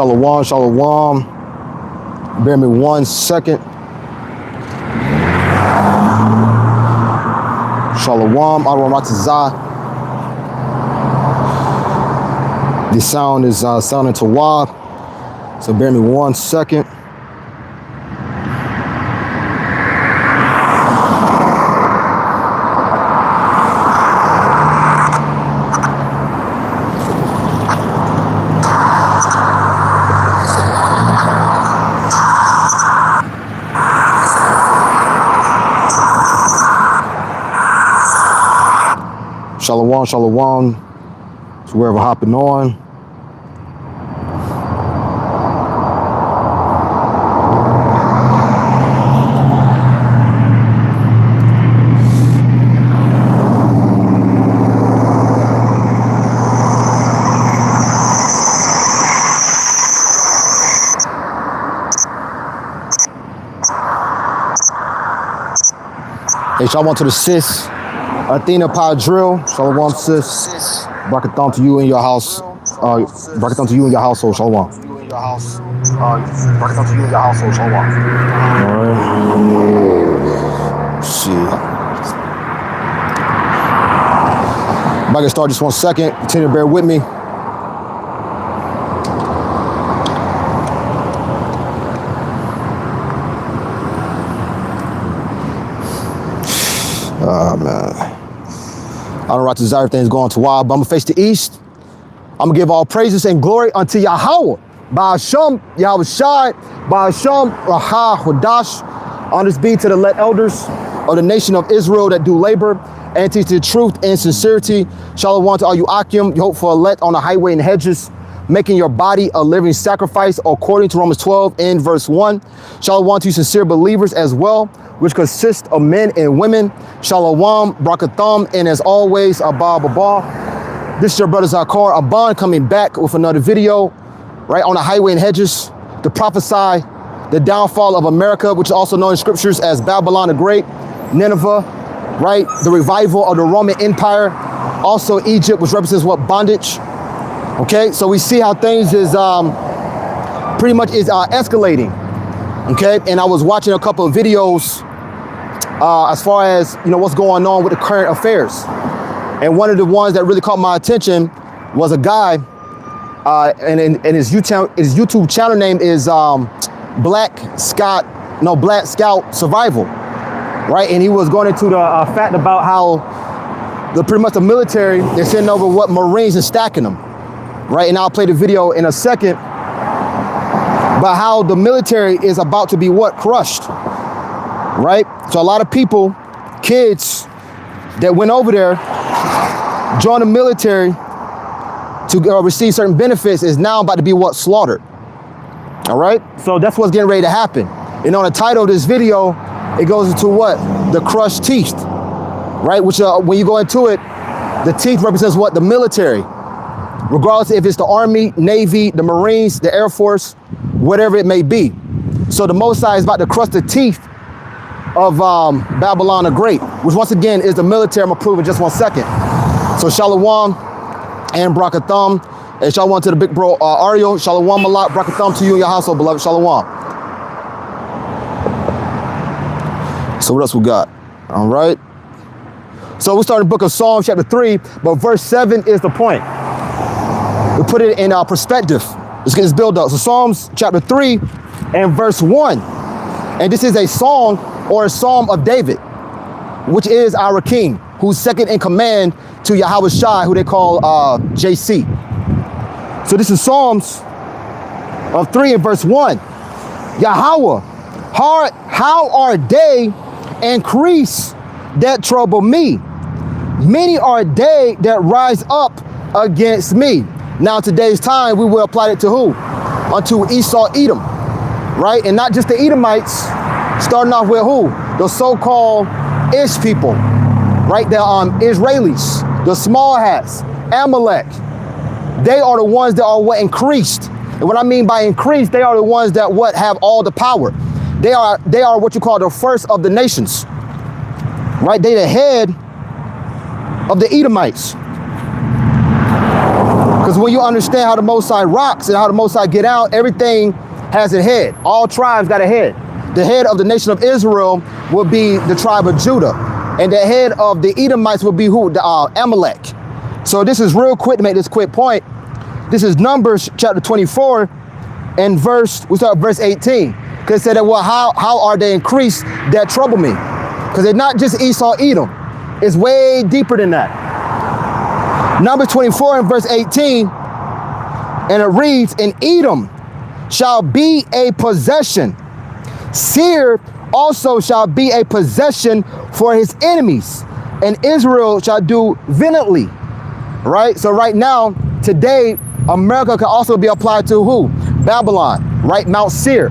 Shalom, shalom. Bear me 1 second. Shalom, aromatizah. The sound is sounding tawab. So bear me 1 second. Shalom, shalom, to wherever hopping on. Hey, shalom to the sis. Athena Padrill, shalom sis. Brakathon to you and your house. Brakathon to you and your household, shalom. Brakathon to you and your household, shalom. Alright. Shit. If I can start just 1 second, continue to bear with me. Oh man. I don't right to desire things going to wild, but I'm gonna face the east. I'm gonna give all praises and glory unto Yahweh. Ba'asham, Yahweh Shai, Ba'asham, Raha, Hodash. Honors be to the let elders of the nation of Israel that do labor and teach the truth and sincerity. Shalom to all you Akim, you hope for a let on the highway in Hedges, making your body a living sacrifice according to Romans 12 and verse 1. Shalom to you sincere believers as well, which consist of men and women. Shalom, Brakatham, and as always, Abba Baba. This is your brother Zakar Aban coming back with another video, right, on the highway in Hedges, to prophesy the downfall of America, which is also known in scriptures as Babylon the Great, Nineveh, right, the revival of the Roman Empire, also Egypt, which represents what? Bondage. Okay, so we see how things is pretty much escalating. Okay, and I was watching a couple of videos as far as, you know, what's going on with the current affairs. And one of the ones that really caught my attention was a guy, and his YouTube channel name is Black Scout Survival, right? And he was going into the fact about how pretty much the military, they're sending over what Marines and stacking them, right? And I'll play the video in a second. But how the military is about to be what? Crushed, right? So a lot of people, kids that went over there, joined the military to receive certain benefits, is now about to be what? Slaughtered. All right? So that's what's getting ready to happen. And on the title of this video, it goes into what? The crushed teeth, right? Which when you go into it, the teeth represents what? The military. Regardless if it's the Army, Navy, the Marines, the Air Force, whatever it may be. So the Most High is about to crush the teeth of Babylon the Great, which once again is the military. I'm gonna prove in just 1 second. So Shalom and Brakatham, and Shalom to the big bro Ariel. Shalom Malak, Brakatham to you and your household, beloved. Shalom. So what else we got? All right. So we start in the book of Psalms chapter 3, but verse 7 is the point. We put it in perspective. Let's get this build up. So Psalms chapter 3 and verse 1. And this is a song or a psalm of David, which is our king, who's second in command to Yahweh Shai, who they call JC. So this is Psalms of 3 and verse 1. Yahweh, how are they increase that trouble me? Many are they that rise up against me. Now today's time, we will apply it to who? Unto Esau, Edom, right? And not just the Edomites, starting off with who? The so-called Ish people, right? The Israelis, the small hats, Amalek. They are the ones that are what? Increased. And what I mean by increased, they are the ones that what? Have all the power. They are what you call the first of the nations, right? They the head of the Edomites. Because Because when you understand how the Most High rocks and how the Most High get out, everything has a head. All tribes got a head. The head of the nation of Israel will be the tribe of Judah. And the head of the Edomites will be who? Amalek. So this is real quick to make this quick point. This is Numbers chapter 24 and we start at verse 18. Because it said that, well, how are they increased that trouble me? Because they're not just Esau, Edom. It's way deeper than that. Numbers 24 and verse 18, and it reads, and Edom shall be a possession. Seir also shall be a possession for his enemies, and Israel shall do valiantly. Right? So right now, today, America can also be applied to who? Babylon, right? Mount Seir.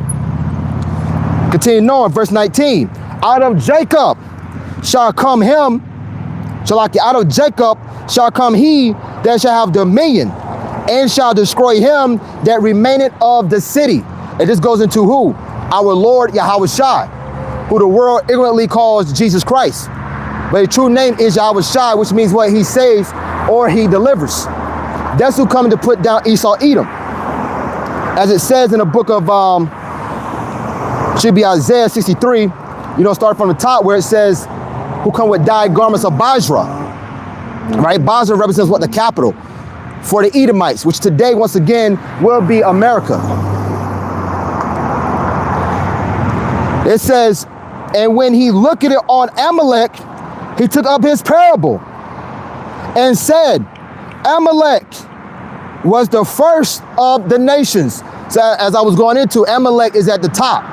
Continue on, verse 19. Out of Jacob shall come him, out of Jacob shall come he that shall have dominion, and shall destroy him that remaineth of the city. And this goes into who? Our Lord Yahweh Shai, who the world ignorantly calls Jesus Christ. But his true name is Yahweh Shai, which means what? He saves or he delivers. That's who coming to put down Esau, Edom. As it says in the book of, should be Isaiah 63, start from the top where it says, who come with dyed garments of Basra. Right? Basra represents what? The capital for the Edomites, which today, once again, will be America. It says, and when he looked at it on Amalek, he took up his parable and said, Amalek was the first of the nations. So as I was going into, Amalek is at the top.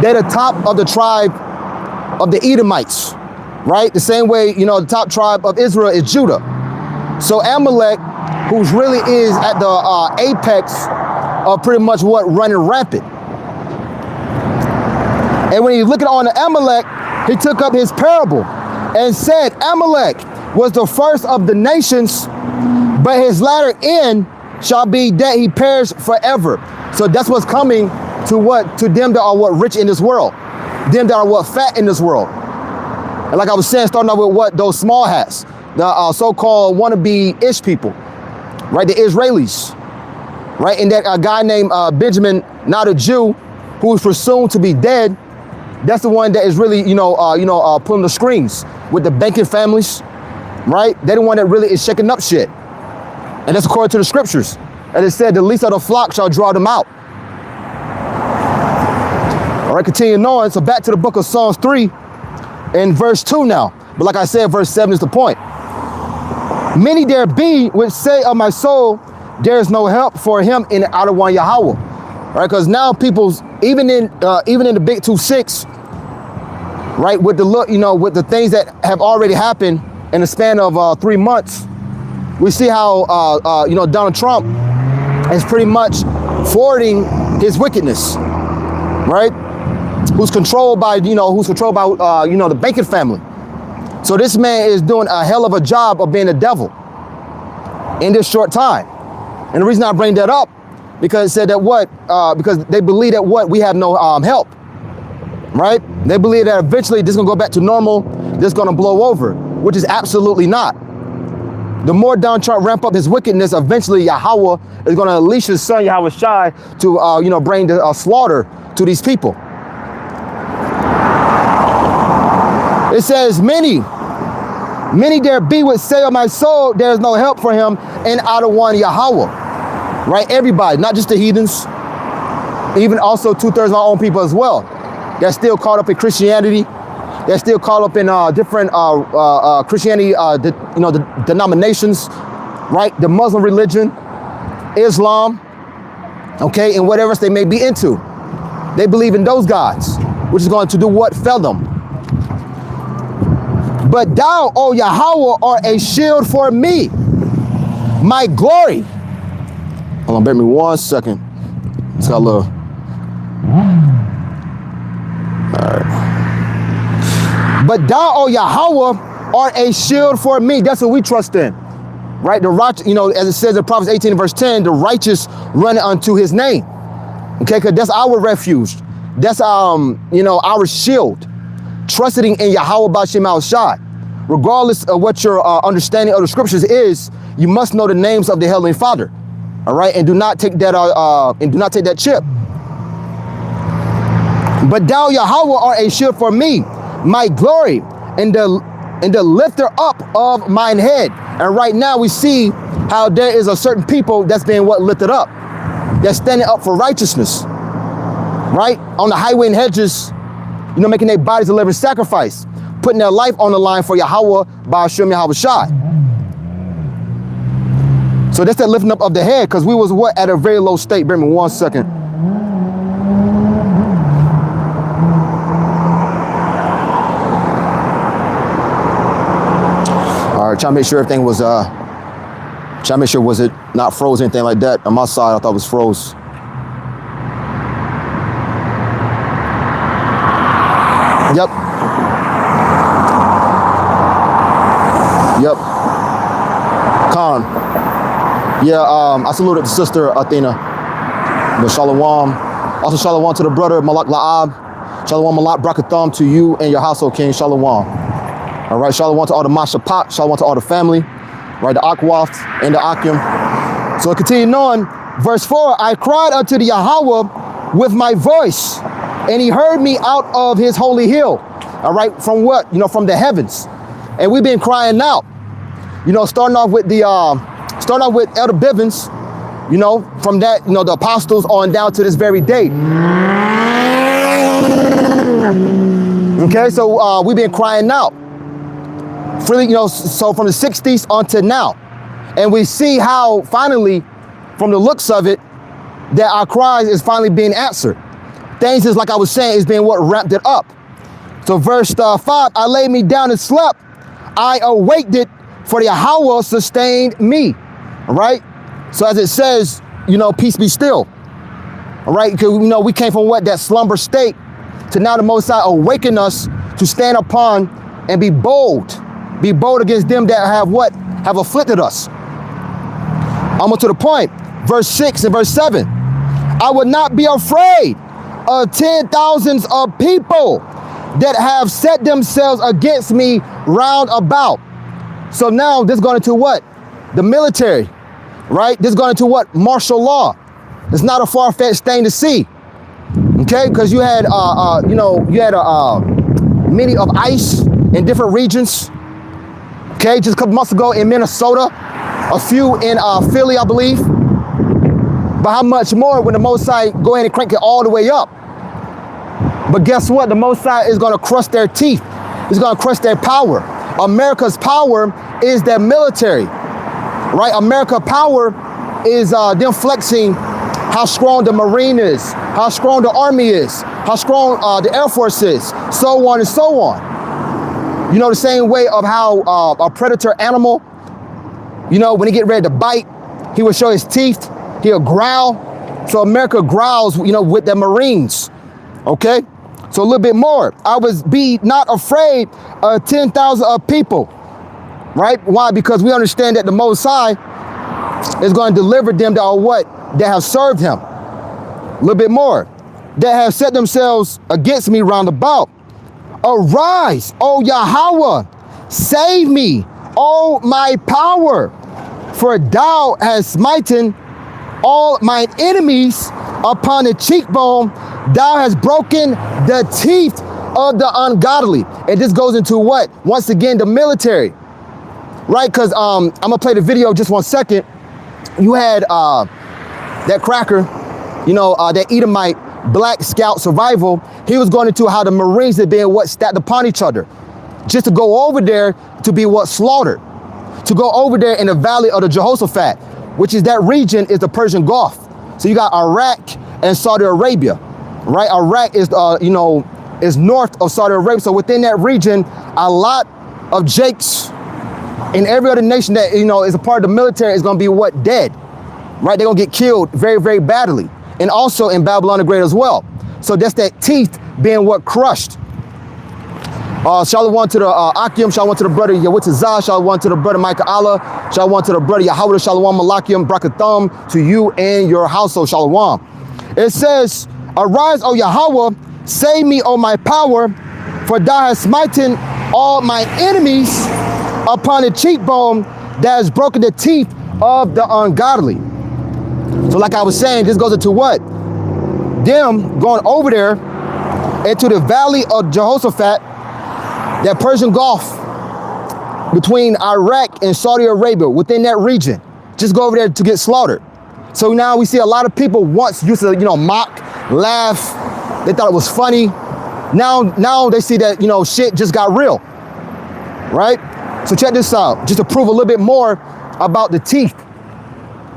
They're the top of the tribe of the Edomites, right? The same way, the top tribe of Israel is Judah. So Amalek, who's really is at the apex of pretty much what running rampant. And when he looked on the Amalek, he took up his parable and said, Amalek was the first of the nations, but his latter end shall be that he perish forever. So that's what's coming to what? To them that are what? Rich in this world. Them that are what? Fat in this world. And like I was saying, starting off with what? Those small hats. The so-called wannabe-ish people. Right? The Israelis. Right? And that guy named Benjamin, not a Jew, who is presumed to be dead. That's the one that is really, pulling the strings with the banking families. Right? They're the one that really is shaking up shit. And that's according to the scriptures. And it said, the least of the flock shall draw them out. All right, continuing on. So back to the book of Psalms 3 and verse 2 now. But like I said, verse 7 is the point. Many there be which say of my soul, there is no help for him in the outer one Yahweh. All right, because now people's, even in the big 2-6, right, with the look, with the things that have already happened in the span of 3 months, we see how, Donald Trump is pretty much forwarding his wickedness, right? Who's controlled by, the banking family. So this man is doing a hell of a job of being a devil in this short time. And the reason I bring that up, because it said that because they believe that we have no help, right? They believe that eventually this is gonna go back to normal, this is gonna blow over, which is absolutely not. The more Donald Trump ramp up his wickedness, eventually Yahweh is going to unleash his son Yahweh Shai to, bring the slaughter to these people. It says, many there be which say of my soul, there is no help for him in outer one Yahweh. Right? Everybody, not just the heathens, even also 2/3 of our own people as well. They're still caught up in Christianity. They're still caught up in different Christianity, the denominations, right? The Muslim religion, Islam, okay, and whatever else they may be into. They believe in those gods, which is going to do what? Fail them. But thou, O Yahweh, art a shield for me, my glory. Hold on, bear me 1 second. It's got a little. All right. But thou, O Yahweh, art a shield for me. That's what we trust in, right? The right, as it says in Proverbs 18 verse 10, the righteous run unto his name. Okay, because that's our refuge. That's our shield. Trusting in Yahweh B'Shem Al Shai. Regardless of what your understanding of the scriptures is, you must know the names of the Heavenly Father. All right, and do not take that chip. But thou, Yahweh, art a shield for me, my glory, and the lifter up of mine head. And right now we see how there is a certain people that's being lifted up. They're standing up for righteousness, right? On the highway in Hedges, making their bodies a living sacrifice, putting their life on the line for Yahweh, Ba'ashem Yahweh Shai. So that's that lifting up of the head, because we was at a very low state. Bear me 1 second. All right, trying to make sure everything was was it not froze, anything like that. On my side, I thought it was froze. Yep. Khan. Yeah, I saluted the sister Athena. But Shalom. Also Shalom to the brother Malak La'ab. Shalom Malak Brakatham to you and your household king. Shalom. All right, Shalom to all the Mashapat. Shalom to all the family. Right, the Akwaf and the Akim. So continuing on, verse 4, I cried unto the Yahweh with my voice, and he heard me out of his holy hill. All right, from what? From the heavens. And we've been crying out. Starting off with Elder Bivens, from that, the apostles on down to this very day. Okay, so we've been crying out. Really, so from the 60s on to now. And we see how finally, from the looks of it, that our cries is finally being answered. Things is, like I was saying, is being ramped it up. So verse 5, I laid me down and slept. I awaked it, for the Yahweh sustained me. All right? So as it says, peace be still. All right? Because, we came from that slumber state to now the Most High awaken us to stand upon and be bold. Be bold against them that have afflicted us. Almost to the point. Verse 6 and verse 7. I would not be afraid of 10,000s of people that have set themselves against me round about. So now this is going into what? The military, right? This is going into what? Martial law. It's not a far-fetched thing to see. Okay, because you had many of ICE in different regions. Okay, just a couple months ago in Minnesota, a few in Philly, I believe. But how much more when the Most High go ahead and crank it all the way up? But guess what? The Most High is going to crush their teeth. He's going to crush their power. America's power is their military, right? America's power is them flexing how strong the Marine is, how strong the Army is, how strong the Air Force is, so on and so on. The same way of how a predator animal, when he get ready to bite, he will show his teeth, he'll growl. So America growls, with the Marines, okay? So a little bit more. I was not afraid of 10,000 of people, right? Why? Because we understand that the Most High is going to deliver them that are that have served him. A little bit more. That have set themselves against me round about. Arise, O Yahweh, save me, O my power, for thou hast smitten all mine enemies upon the cheekbone. Thou hast broken the teeth of the ungodly. And this goes into what? Once again, the military, right? Because I'm gonna play the video just 1 second. You had that cracker, that Edomite Black Scout Survival. He was going into how the Marines had been stacked upon each other, just to go over there to be slaughtered, to go over there in the valley of the Jehoshaphat, which is that region is the Persian Gulf. So you got Iraq and Saudi Arabia, right? Iraq is is north of Saudi Arabia. So within that region, a lot of Jakes in every other nation that is a part of the military is going to be dead, right? They're going to get killed very, very badly. And also in Babylon the Great as well. So that's that teeth being crushed. Shalom to the Akim, shalom to the brother Yawitazah, shalom to the brother Micah Allah, shalom to the brother Yahweh, shalom Malakim, Brakatham, to you and your household, shalom. It says, arise, O Yahweh, save me, O my power, for thou hast smitten all my enemies upon the cheekbone, that has broken the teeth of the ungodly. So like I was saying, this goes into what? Them going over there into the valley of Jehoshaphat, that Persian Gulf between Iraq and Saudi Arabia, within that region. Just go over there to get slaughtered. So now we see a lot of people once used to, mock, laugh. They thought it was funny. Now they see that, shit just got real, right? So check this out, just to prove a little bit more about the teeth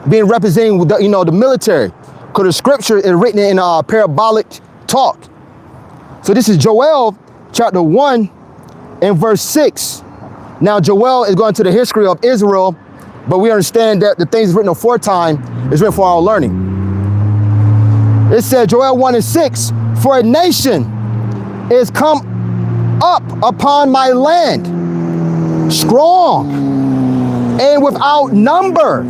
being representing the, the military, because the scripture is written in parabolic talk. So this is Joel chapter 1 and verse 6. Now Joel is going to the history of Israel, but we understand that the things written aforetime is written for our learning. It said, Joel 1 and 6, for a nation is come up upon my land, strong and without number,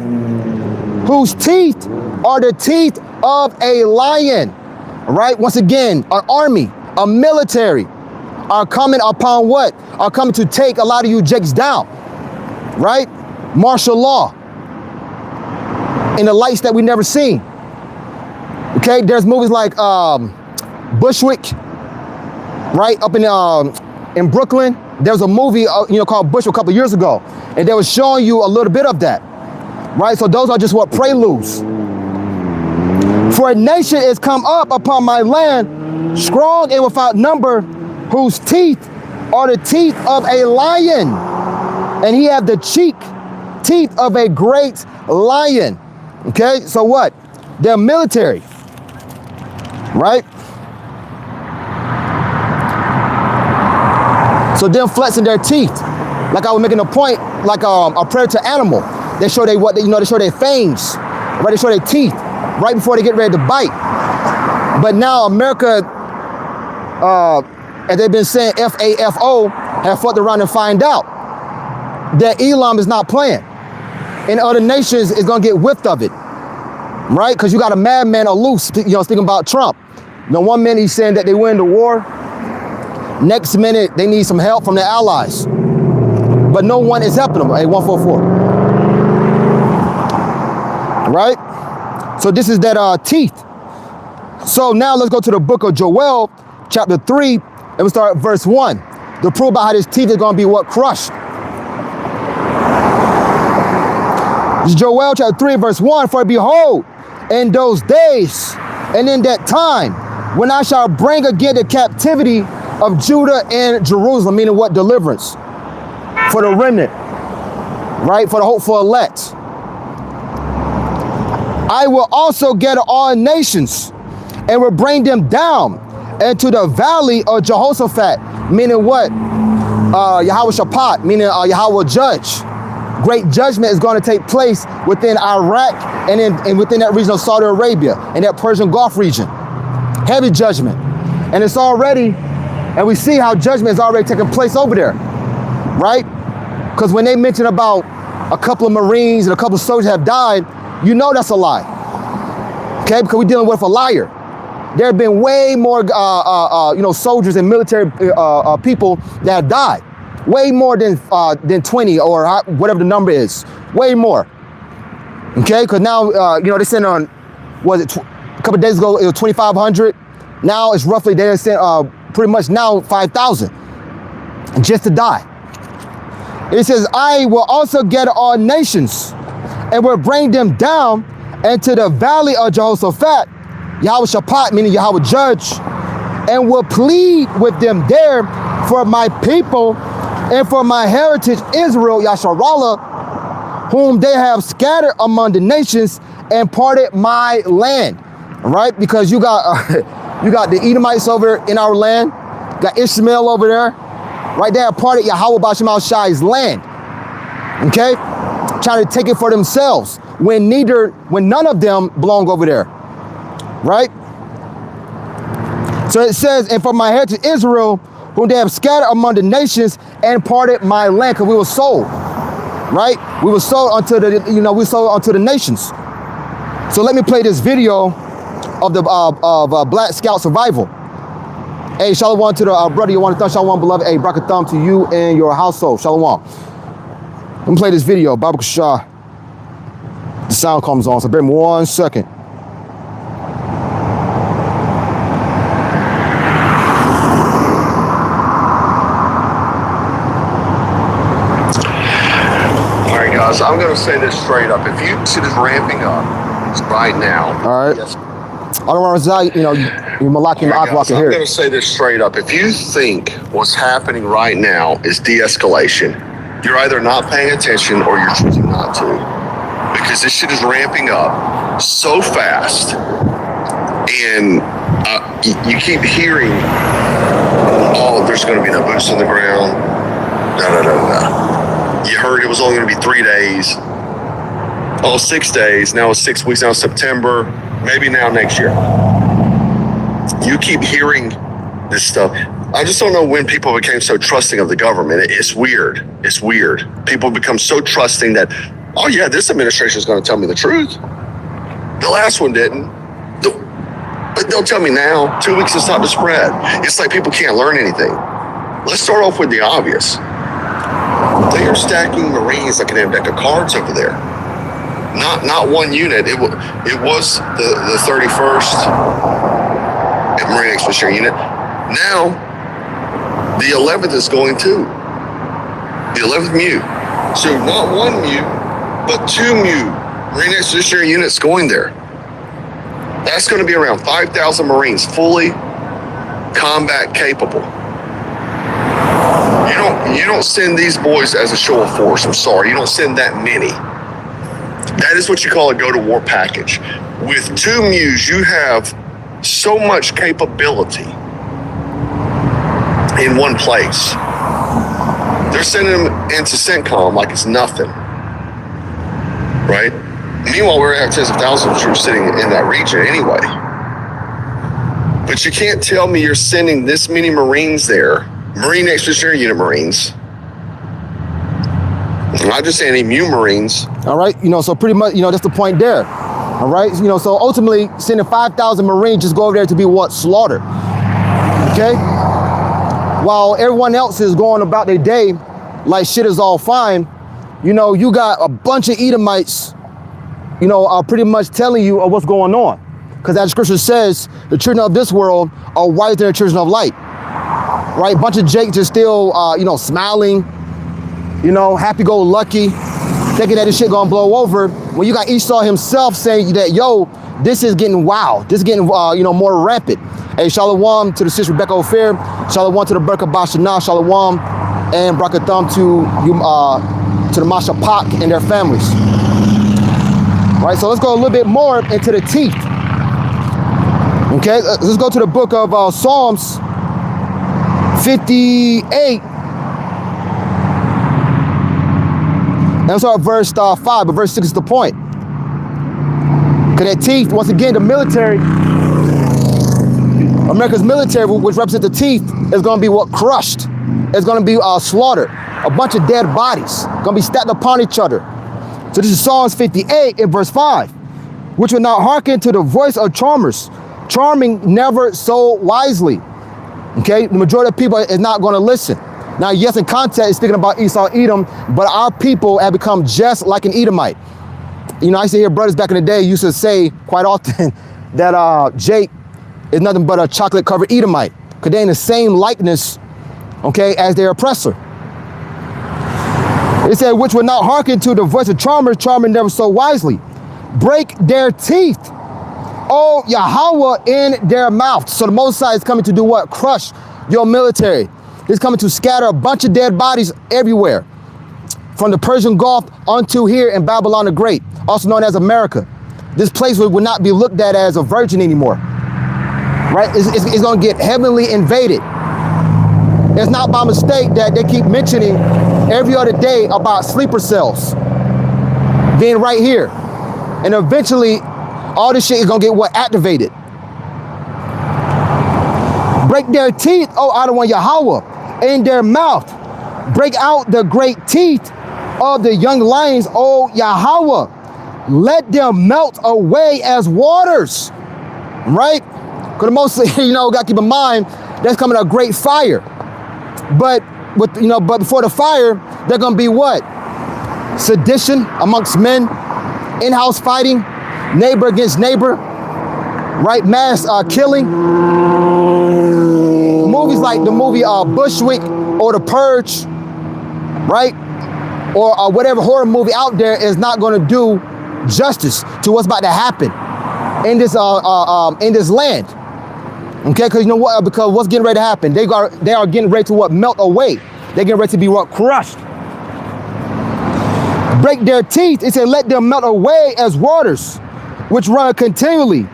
whose teeth are the teeth of a lion. Right? Once again, an army, a military are coming upon what? Are coming to take a lot of you jakes down. Right? Martial law in the lights that we never seen. Okay, there's movies like Bushwick, right, up in Brooklyn. There was a movie, called Bushwick a couple years ago, and they were showing you a little bit of that, right? So those are just what preludes. For a nation is come up upon my land, strong and without number, whose teeth are the teeth of a lion, and he have the teeth of a great lion. Okay, so what? They're military, right? So them flexing their teeth, like I was making a point, like a predator animal. They show they show their fangs, right? They show their teeth right before they get ready to bite. But now America, as they've been saying, FAFO, have fucked around and find out that Elam is not playing, and other nations is gonna get whiffed of it, right? Because you got a madman loose, speaking about Trump. One minute he's saying that they win the war. Next minute, they need some help from their allies. But no one is helping them. Hey, 144. Right? So this is that teeth. So now let's go to the book of Joel, chapter 3, and we'll start at verse 1. To prove about how this teeth is going to be what? Crushed. This is Joel chapter 3, verse 1. For behold, in those days and in that time, when I shall bring again the captivity of Judah and Jerusalem, meaning what? Deliverance for the remnant, right? For the hopeful elect. I will also gather all nations and will bring them down into the valley of Jehoshaphat, meaning what? Yahweh Shaphat, meaning Yahweh judge. Great judgment is going to take place within Iraq and within that region of Saudi Arabia and that Persian Gulf region. Heavy judgment. And it's already, and we see how judgment is already taking place over there, right? Because when they mention about a couple of Marines and a couple of soldiers have died, you know that's a lie, okay? Because we're dealing with a liar. There have been way more, soldiers and military people that have died, way more than 20 or whatever the number is, way more, okay? Because now, they sent on, a couple of days ago, it was 2,500. Now it's roughly, they sent pretty much now 5,000 just to die. It says, I will also gather all nations and will bring them down into the valley of Jehoshaphat, Yahweh Shaphat, meaning Yahweh judge, and will plead with them there for my people and for my heritage Israel, Yasharallah, whom they have scattered among the nations and parted my land. Right? Because you got the Edomites over in our land, got Ishmael over there, right there, parted Yahweh Bashim Shai's land. Okay? Trying to take it for themselves when none of them belong over there. Right? So it says, and for my heritage Israel, whom they have scattered among the nations and parted my land, because we were sold. Right? We were sold unto we sold unto the nations. So let me play this video of the Black Scout survival. Hey, shalom to the brother you want to thumb, shalom beloved. Hey, brakatham to you and your household. Shalom. Let me play this video. Baruch Shah. The sound comes on, so bear with me 1 second. All right, guys, I'm going to say this straight up. If you see this ramping up right now, all right. Yes. I don't want to, you're Malaki and Aqua can hear. I'm going to say this straight up. If you think what's happening right now is de-escalation, you're either not paying attention or you're choosing not to. Because this shit is ramping up so fast. And you keep hearing, oh, there's going to be no boots on the ground. You heard it was only going to be 3 days. Oh, 6 days. Now it's 6 weeks. Now it's September. Maybe now next year. You keep hearing this stuff. I just don't know when people became so trusting of the government. It's weird. It's weird. People become so trusting that, oh yeah, this administration is going to tell me the truth. The last one didn't. But they'll tell me now. 2 weeks to stop the spread. It's like people can't learn anything. Let's start off with the obvious. They are stacking Marines like an damn deck of cards over there. Not one unit. It was the 31st Marine Expeditionary Unit. Now, the 11th is going too. The 11th MU. So not one MU, but 2 MU Marine Expeditionary Units going there. That's going to be around 5,000 Marines, fully combat capable. You don't send these boys as a show of force. I'm sorry, you don't send that many. That is what you call a go-to-war package. With 2 MUs, you have so much capability in one place. They're sending them into CENTCOM like it's nothing, right? Meanwhile, we're at tens of thousands of troops sitting in that region anyway. But you can't tell me you're sending this many Marines there, Marine Expeditionary Unit Marines. I'm not just saying any MU Marines. All right, so pretty much, that's the point there. All right, so ultimately sending 5,000 Marines just go over there to be what? Slaughtered. Okay? While everyone else is going about their day like shit is all fine, you got a bunch of Edomites, are pretty much telling you what's going on. Because as scripture says, the children of this world are whiter than the children of light. Right? Bunch of Jakes are still, smiling, happy-go-lucky, thinking that this shit gonna blow over. When you got Esau himself saying that, yo, this is getting wild. This is getting, more rampant. Hey, Shalom to the sister Rebecca Ophir. Shalom to the Berkah Bashana. Shalom and Brakatham to the Masha Pak and their families. All right, so let's go a little bit more into the teeth. Okay, let's go to the book of Psalms 58. And start verse 5, but verse 6 is the point. Because that teeth, once again, the military, America's military, which represents the teeth, is going to be what? Crushed. It's going to be slaughtered. A bunch of dead bodies going to be stacked upon each other. So this is Psalms 58 in verse 5. Which will not hearken to the voice of charmers, charming never so wisely. Okay, the majority of people is not going to listen. Now, yes, in context, it's speaking about Esau, Edom, but our people have become just like an Edomite. I used to hear brothers back in the day used to say quite often that Jake is nothing but a chocolate-covered Edomite, because they're in the same likeness, okay, as their oppressor. It said, which will not hearken to the voice of charmers, charming never so wisely. Break their teeth, O Yahweh, in their mouth. So the Most High is coming to do what? Crush your military. He's coming to scatter a bunch of dead bodies everywhere, from the Persian Gulf unto here in Babylon the Great, also known as America. This place would not be looked at as a virgin anymore, right? It's going to get heavily invaded. It's not by mistake that they keep mentioning every other day about sleeper cells being right here. And eventually, all this shit is going to get what? Activated. Break their teeth, O Adonai Yahweh, in their mouth. Break out the great teeth of the young lions, O Yahweh. Let them melt away as waters. Right? Because the most, got to keep in mind, there's coming a great fire. But but before the fire, they're going to be what? Sedition amongst men in-house fighting, neighbor against neighbor, right? Mass killing. Movies like the movie Bushwick or The Purge, right? Or whatever horror movie out there is not going to do justice to what's about to happen in this land. Okay, because you know what? Because what's getting ready to happen? They are getting ready to what? Melt away. They're getting ready to be what? Crushed. Break their teeth. It said, let them melt away as waters, which run continually.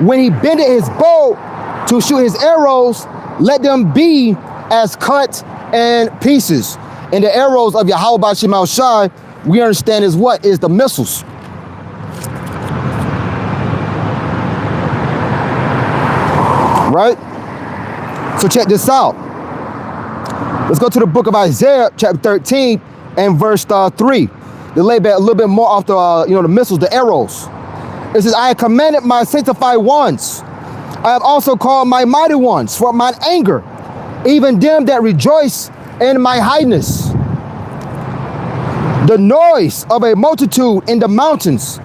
When he bended his bow to shoot his arrows, let them be as cut and pieces. And the arrows of Yahweh B'Shem Al Shai, we understand is what? Is the missiles. Right? So check this out. Let's go to the book of Isaiah, chapter 13 and verse 3. They lay back a little bit more off the, the missiles, the arrows. It says, I have commanded my sanctified ones. I have also called my mighty ones for mine anger, even them that rejoice in my highness. The noise of a multitude in the mountains,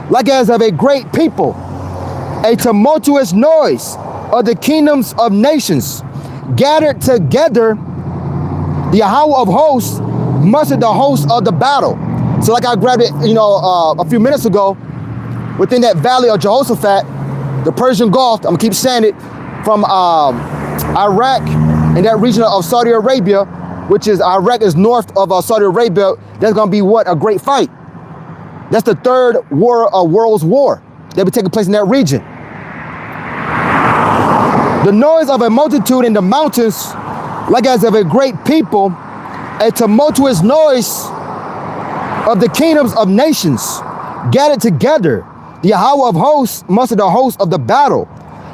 like as of a great people, a tumultuous noise of the kingdoms of nations, gathered together, the Yahweh of hosts mustered the host of the battle. So like I grabbed it, a few minutes ago, within that valley of Jehoshaphat, the Persian Gulf, I'm gonna keep saying it, from Iraq and that region of Saudi Arabia, which is Iraq is north of Saudi Arabia. That's gonna be what? A great fight. That's the third world's war that be taking place in that region. The noise of a multitude in the mountains, like as of a great people, a tumultuous noise of the kingdoms of nations, gathered together. The Yahweh of hosts mustered the host of the battle.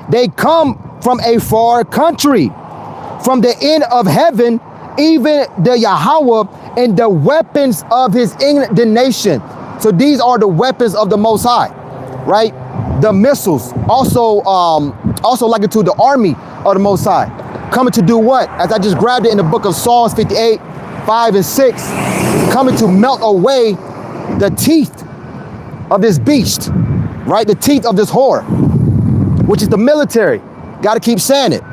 They come from a far country, from the end of heaven, even the Yahweh and the weapons of his indignation. So these are the weapons of the Most High, right? The missiles, also likened to the army of the Most High, coming to do what? As I just grabbed it in the book of Psalms 58, 5 and 6, coming to melt away the teeth of this beast, right? The teeth of this whore, which is the military. Got to keep saying it.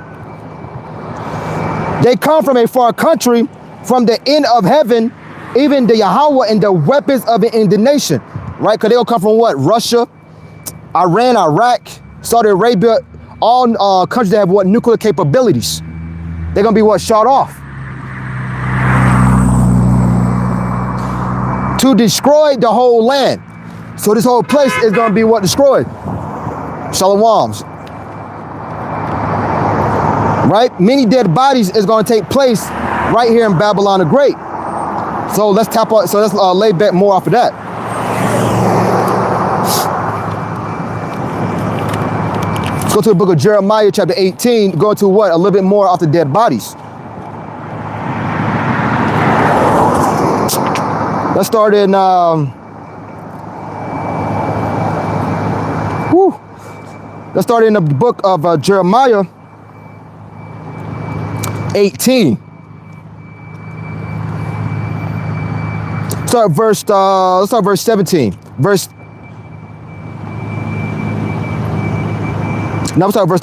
They come from a far country, from the end of heaven, even the Yahweh and the weapons of an indignation, right? Because they'll come from what? Russia, Iran, Iraq, Saudi Arabia, all countries that have what? Nuclear capabilities. They're going to be what? Shot off. To destroy the whole land. So this whole place is going to be what? Destroyed. Shalom's. Right? Many dead bodies is going to take place right here in Babylon the Great. So let's lay back more off of that. Let's go to the book of Jeremiah, chapter 18, go to what? A little bit more off the dead bodies. Let's start in, let's start in the book of Jeremiah 18. Let's start verse 17. Verse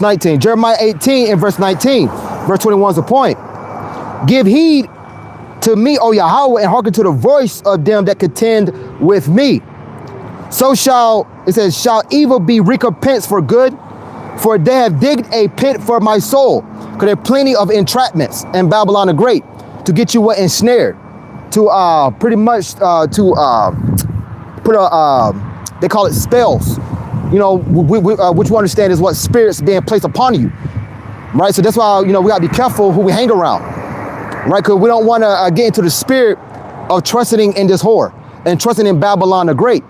19. Jeremiah 18 and verse 19. Verse 21 is the point. Give heed to me, O Yahweh, and hearken to the voice of them that contend with me. So shall evil be recompensed for good, for they have digged a pit for my soul. Because there are plenty of entrapments in Babylon the Great to get you what? Ensnared. To pretty much put they call it spells. Which we understand is what? Spirits being placed upon you. Right? So that's why, we got to be careful who we hang around. Right? Because we don't want to get into the spirit of trusting in this whore and trusting in Babylon the Great.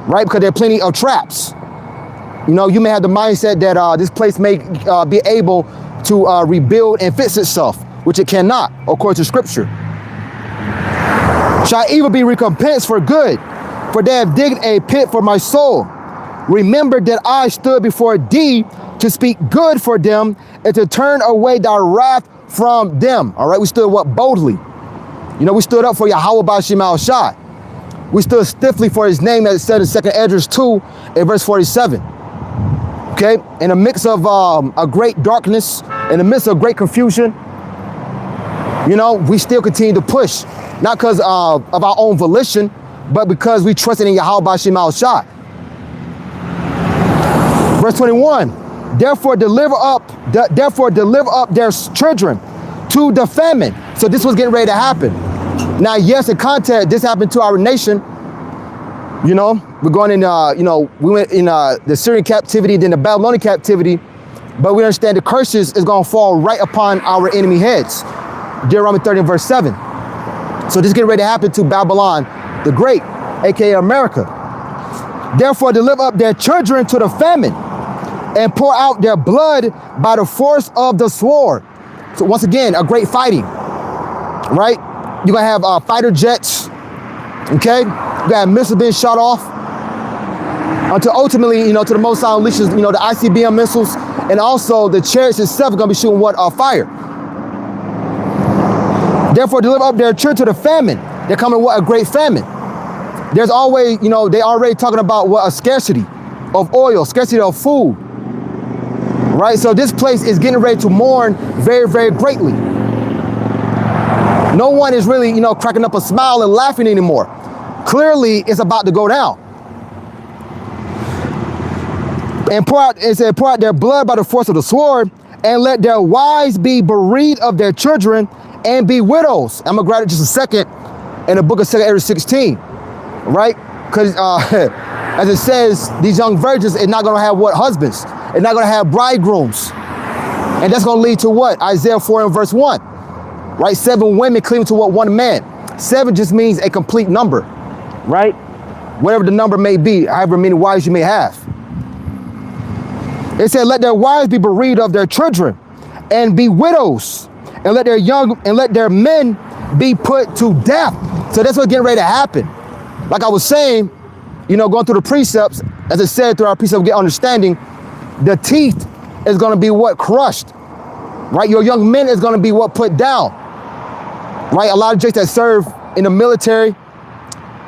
Right? Because there are plenty of traps. You may have the mindset that this place may be able to rebuild and fix itself, which it cannot, according to scripture. Shall evil be recompensed for good, for they have digged a pit for my soul. Remember that I stood before thee to speak good for them and to turn away thy wrath from them. All right, we stood what? Boldly. We stood up for Yahweh B'Shem Al Shai. We stood stiffly for his name, as it said in 2 Edges 2 and verse 47. Okay, in the midst of a great darkness, in the midst of great confusion, you know, we still continue to push, not because of our own volition, but because we trusted in Yahweh B'Shem Al Shai. Verse 21, therefore deliver up their children to the famine. So this was getting ready to happen. Now, yes, in context, this happened to our nation. You know, we're going in, you know, we went in the Syrian captivity, then the Babylonian captivity, but we understand the curses is going to fall right upon our enemy heads. Deuteronomy 30 verse 7. So this is getting ready to happen to Babylon the Great, aka America. Therefore deliver up their children to the famine and pour out their blood by the force of the sword. So once again, a great fighting, right? You're gonna have fighter jets, okay? You're gonna have missiles being shot off until ultimately, you know, to the Most High unleashes, you know, the ICBM missiles, and also the chariots itself are gonna be shooting what? Fire. Therefore, deliver up their children to the famine. They're coming what? A great famine. There's always, you know, they already talking about what? A scarcity of oil, scarcity of food, right? So this place is getting ready to mourn very, very greatly. No one is really, you know, cracking up a smile and laughing anymore. Clearly, it's about to go down. And pour out their blood by the force of the sword, and let their wives be bereaved of their children and be widows. I'm gonna grab it just a second in the book of 2 Edges 16, right? Because as it says, these young virgins are not gonna have what? Husbands. They're not gonna have bridegrooms. And that's gonna lead to what? Isaiah 4 and verse 1, right? 7 women cleaving to what? 1 man. 7 just means a complete number, right? Whatever the number may be, however many wives you may have. It said, let their wives be bereaved of their children and be widows, and let their men be put to death. So that's what's getting ready to happen. Like I was saying, you know, going through the precepts, as it said through our precepts of get understanding, the teeth is going to be what? Crushed, right? Your young men is going to be what? Put down, right? A lot of jakes that serve in the military,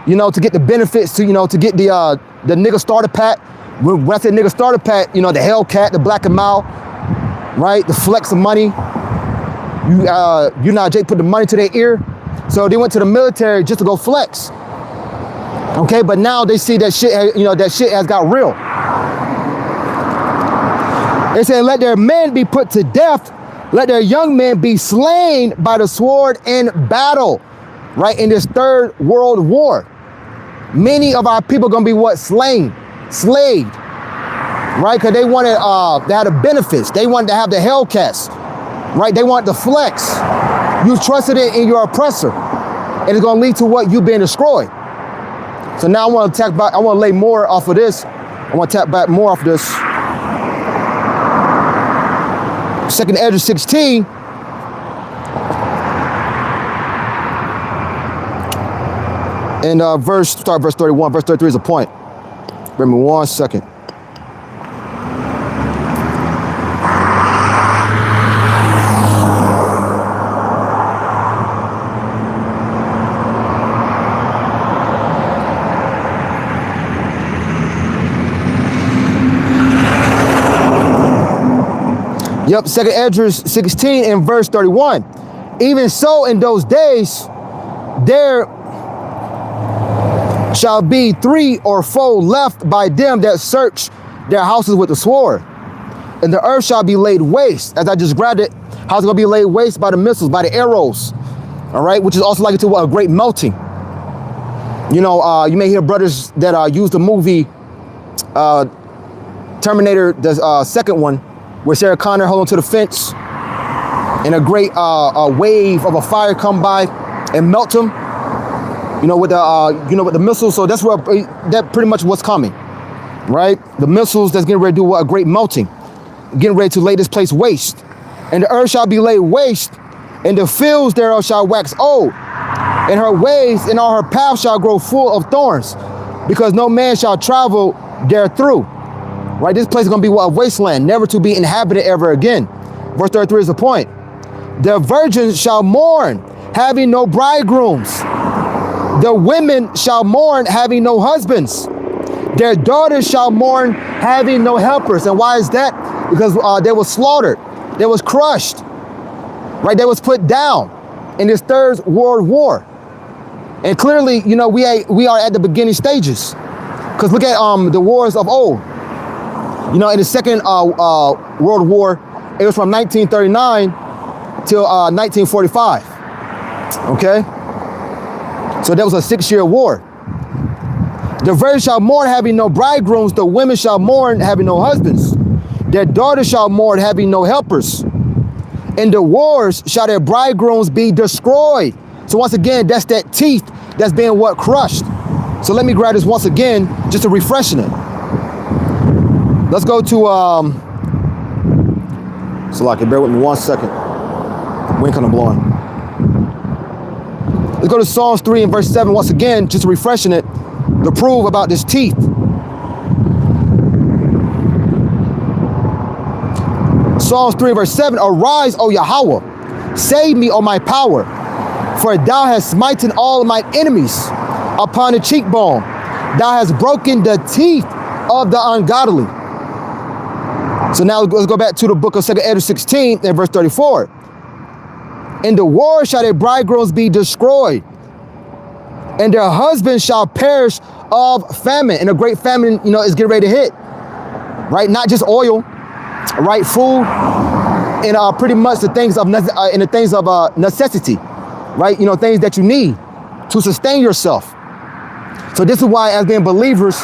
you know, to get the benefits, to, you know, to get the nigga starter pack. When I say nigga starter pack, you know, the Hellcat, the Black and Mild, right? The flex of money. You know, Jake put the money to their ear. So they went to the military just to go flex. Okay, but now they see that shit, you know, that shit has got real. They said, let their men be put to death. Let their young men be slain by the sword in battle, right? In this third world war. Many of our people are going to be what? Slain, slaved, right? Because they wanted, they had the benefits. They wanted to have the Hellcats. Right? They want the flex. You trusted it in your oppressor, and it's going to lead to what? You being destroyed. So now I want to attack back. I want to lay more off of this. I want to tap back more off of this. 2 Edges 16. And verse 31. Verse 33 is a point. Give me 1 second. Yep, 2 Edges 16 and verse 31. Even so, in those days, there shall be 3 or 4 left by them that search their houses with the sword. And the earth shall be laid waste. As I just grabbed it, how's it gonna be laid waste? By the missiles, by the arrows. All right, which is also like to a great melting. You know, you may hear brothers that use the movie Terminator, the second one, where Sarah Connor hold on to the fence and a great wave of a fire come by and melt him, you know, with the missiles. So that's where that pretty much what's coming, right? The missiles that's getting ready to do a great melting, getting ready to lay this place waste. And the earth shall be laid waste, and the fields thereof shall wax old, and her ways and all her paths shall grow full of thorns, because no man shall travel there through. Right, this place is going to be a wasteland, never to be inhabited ever again. Verse 33 is the point. The virgins shall mourn, having no bridegrooms. The women shall mourn, having no husbands. Their daughters shall mourn, having no helpers. And why is that? Because they were slaughtered. They was crushed. Right? They was put down in this Third World War. And clearly, you know, we are at the beginning stages. Because look at the wars of old. You know, in the Second World War, it was from 1939 till 1945. Okay? So that was a 6-year war. The virgins shall mourn, having no bridegrooms. The women shall mourn, having no husbands. Their daughters shall mourn, having no helpers. In the wars shall their bridegrooms be destroyed. So once again, that's that teeth that's being what? Crushed. So let me grab this once again, just to refreshen it. Let's go to, so like, bear with me 1 second. Wind kind of blowing. Let's go to Psalms 3 and verse 7 once again, just refreshing it to prove about this teeth. Psalms 3 verse 7, arise, O Yahweh, save me, O my power, for thou hast smitten all my enemies upon the cheekbone. Thou hast broken the teeth of the ungodly. So now let's go back to the book of 2 Edges 16 and verse 34. In the war shall their bridegrooms be destroyed, and their husbands shall perish of famine. And a great famine, you know, is getting ready to hit. Right? Not just oil, right? Food, and pretty much the things of necessity, right? You know, things that you need to sustain yourself. So this is why, as being believers,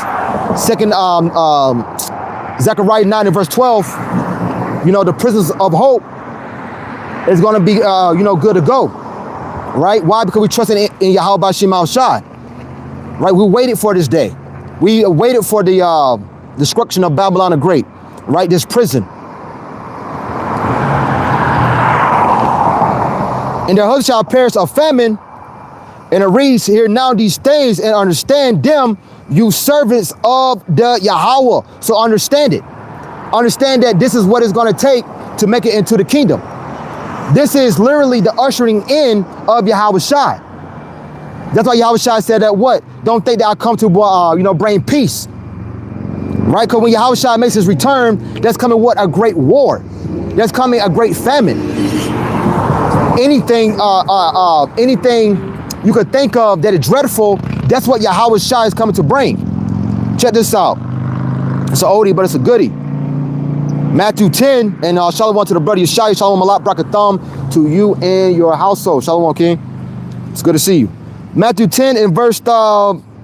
Zechariah 9 and verse 12, you know, the prisons of hope is going to be, you know, good to go, right? Why? Because we trust in Yahweh B'Shem Al Shai, right? We waited for this day. We waited for the destruction of Babylon the Great, right? This prison. And their husbands shall perish of famine. And it reads here, now these things, and understand them, you servants of the Yahweh. So understand it. Understand that this is what it's going to take to make it into the kingdom. This is literally the ushering in of Yahweh Shai. That's why Yahweh Shai said that what? Don't think that I come to, you know, bring peace. Right? Because when Yahweh Shai makes his return, that's coming what? A great war. That's coming a great famine. Anything you could think of that is dreadful, that's what Yahweh Shai is coming to bring. Check this out. It's an oldie, but it's a goodie. Matthew 10, and shalom to the brother Yeshai, shalom alak brakatham to you and your household. Shalom, King. It's good to see you. Matthew 10 and verse 34.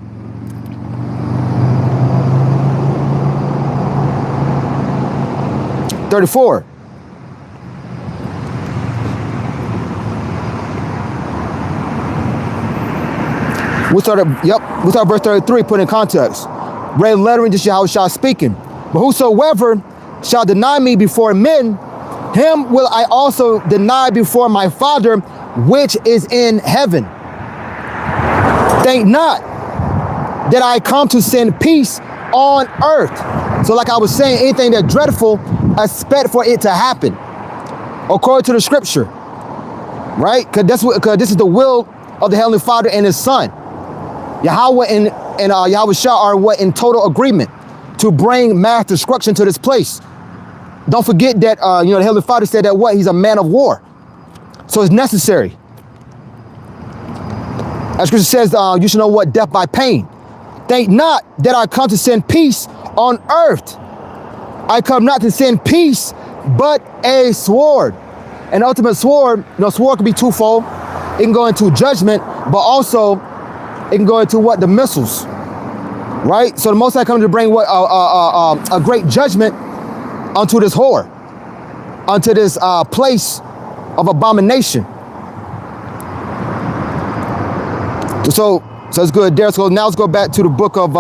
We start verse 33, put in context. Red lettering, just Yahweh Shai speaking. But whosoever shall deny me before men, him will I also deny before my Father which is in heaven. Think not that I come to send peace on earth. So like I was saying, anything that's dreadful, expect for it to happen according to the scripture, right? Because this is the will of the Heavenly Father and his Son. Yahweh and Yahweh Shah are what in total agreement to bring mass destruction to this place. Don't forget that you know, the Heavenly Father said that what? He's a man of war. So it's necessary. As scripture says, you should know what? Death by pain. Think not that I come to send peace on earth. I come not to send peace, but a sword. An ultimate sword, you know, sword can be twofold. It can go into judgment, but also it can go into what? The missiles, right? So the Most High comes to bring what? A great judgment unto this whore, unto this place of abomination. So it's good there. So now let's go back to the book of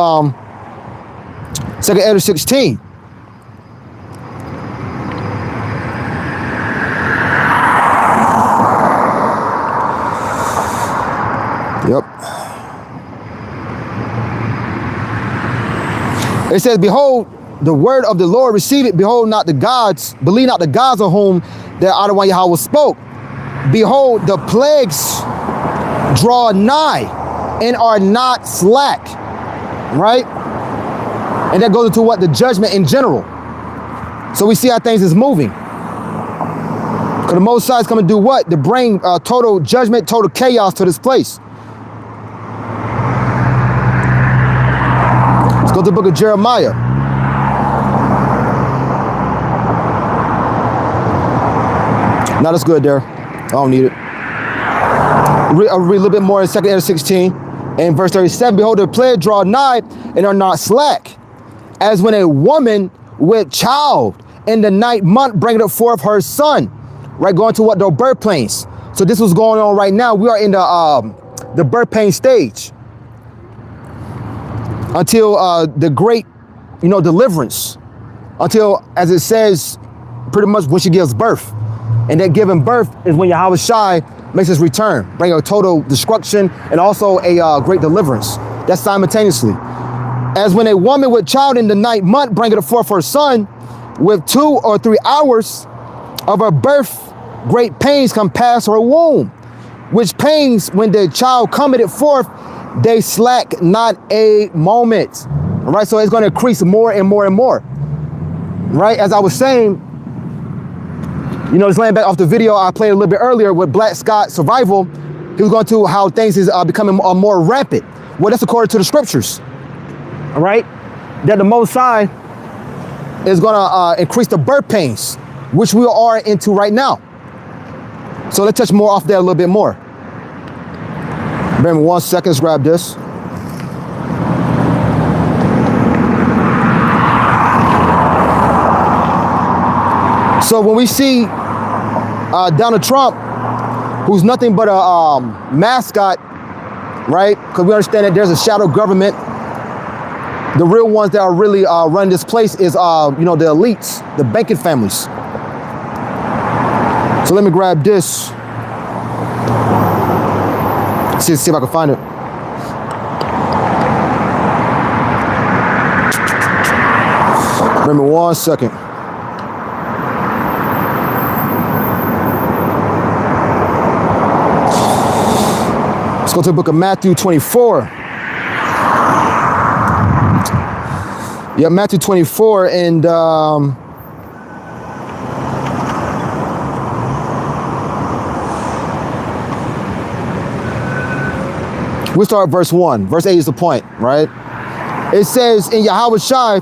2 Edges 16. Yep. It says, behold, the word of the Lord, receive it. Behold, not the gods, believe not the gods of whom the other one Yahweh spoke. Behold, the plagues draw nigh. and are not slack, right? And that goes into what? The judgment in general. So we see how things is moving. Because the Most High is coming to do what? To bring total judgment, total chaos to this place. Let's go to the book of Jeremiah. No, that's good there. I don't need it. I'll read a little bit more in 2 Ezra 16 and verse 37. Behold, the plague draw nigh and are not slack, as when a woman with child in the 9th month bringeth forth her son. Right, going to what? The birth pains. So this was going on right now. We are in the birth pain stage until the great, deliverance. Until, as it says, pretty much when she gives birth. And that giving birth is when Yahweh Shai makes his return, bring a total destruction and also a great deliverance. That's simultaneously. As when a woman with child in the 9th month bringeth forth her son, with 2 or 3 hours of her birth, great pains come past her womb, which pains when the child cometh forth, they slack not a moment. All right, so it's going to increase more and more and more. Right, as I was saying, just laying back off the video I played a little bit earlier with Black Scott Survival, he was going to how things is becoming more rampant. Well, that's according to the scriptures. All right, that the Most High is going to increase the birth pains, which we are into right now. So let's touch more off there a little bit more. Bear me 1 second, let's grab this. So when we see Donald Trump, who's nothing but a mascot, right? Because we understand that there's a shadow government. The real ones that are really running this place is, the elites, the banking families. So let me grab this. See if I can find it. Give me 1 second. Let's go to the book of Matthew 24. Yeah, Matthew 24 and we'll start at verse 1. Verse 8 is the point, right? It says, and Yahweh Shai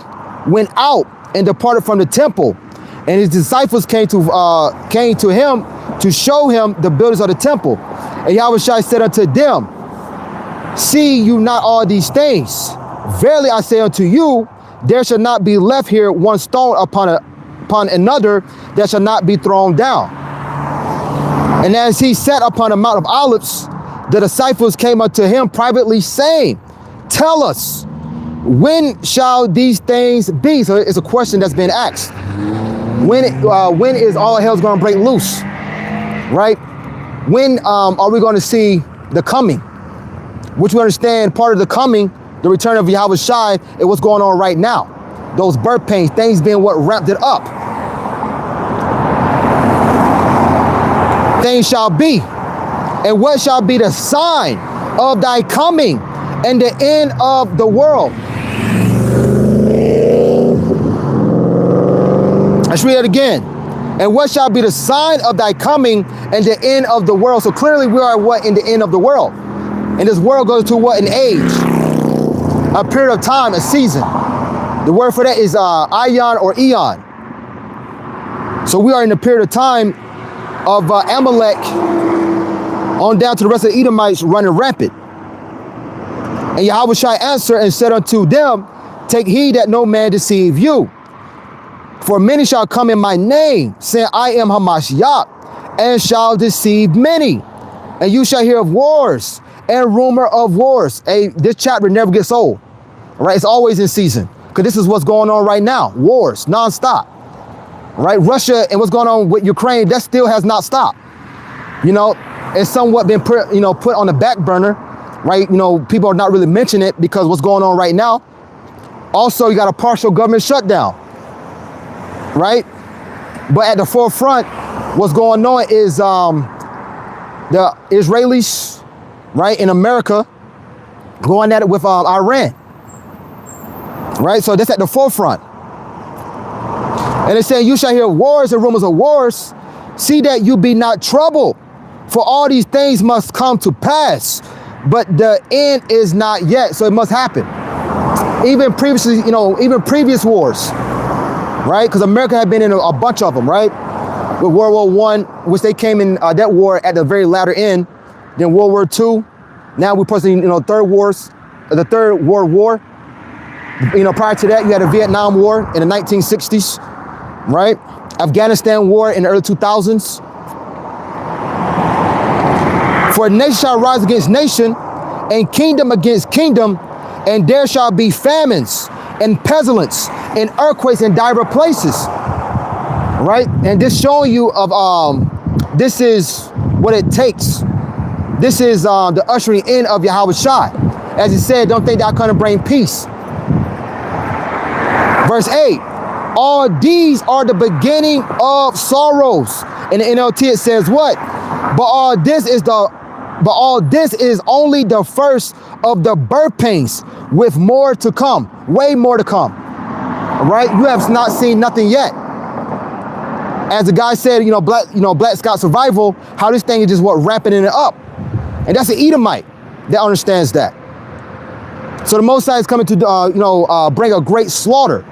went out and departed from the temple, and his disciples came to him to show him the builders of the temple. And Yahweh Shai said unto them, see you not all these things? Verily I say unto you, there shall not be left here one stone upon another that shall not be thrown down. And as he sat upon the Mount of Olives, the disciples came unto him privately, saying, tell us, when shall these things be? So it's a question that's been asked. When is all hell's going to break loose? Right? When are we going to see the coming? Which we understand part of the coming, the return of Yahweh Shai, is what's going on right now. Those birth pains, things being what wrapped it up. Things shall be. And what shall be the sign of thy coming and the end of the world? Let's read it again. And what shall be the sign of thy coming and the end of the world? So clearly we are what? In the end of the world. And this world goes to what? An age, a period of time, a season. The word for that is ion or eon. So we are in the period of time of Amalek on down to the rest of the Edomites running rampant. And Yahweh Shai answered and said unto them, take heed that no man deceive you. For many shall come in my name, saying, I am Hamashiach, and shall deceive many. And you shall hear of wars and rumor of wars. Hey, this chapter never gets old, right? It's always in season, because this is what's going on right now. Wars, nonstop, right? Russia and what's going on with Ukraine, that still has not stopped. It's somewhat been put on the back burner, right? People are not really mentioning it because what's going on right now. Also, you got a partial government shutdown, right? But at the forefront, what's going on is the Israelis, right, in America, going at it with Iran, right? So that's at the forefront. And it's saying, you shall hear wars and rumors of wars. See that you be not troubled, for all these things must come to pass, but the end is not yet. So it must happen. Even previously, even previous wars, right? Because America had been in a bunch of them, right? With World War I, which they came in that war at the very latter end. Then World War II. Now we're posting, the Third World War. Prior to that, you had the Vietnam War in the 1960s, right? Afghanistan War in the early 2000s. For nation shall rise against nation, and kingdom against kingdom, and there shall be famines and pestilence and earthquakes in divers places, right? And this showing you of this is what it takes. This is the ushering in of Yahweh Shai. As he said, don't think that I come to bring peace. Verse 8, all these are the beginning of sorrows. In the NLT it says what? But all this is only the first of the birth pains, with more to come, way more to come. All right, you have not seen nothing yet. As the guy said, Black Scout Survival, how this thing is just ramping it up. And that's an Edomite that understands that. So the Most High is coming to, bring a great slaughter,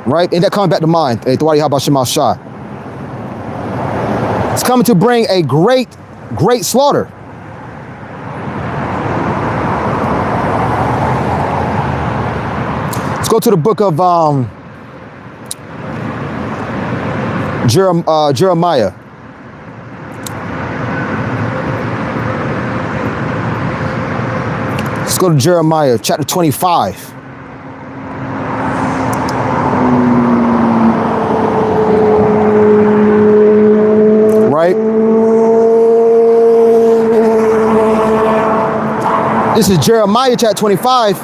right? And that coming back to mind. It's coming to bring a great slaughter. Let's go to the book of Jeremiah. Let's go to Jeremiah chapter 25. Right? This is Jeremiah chapter 25.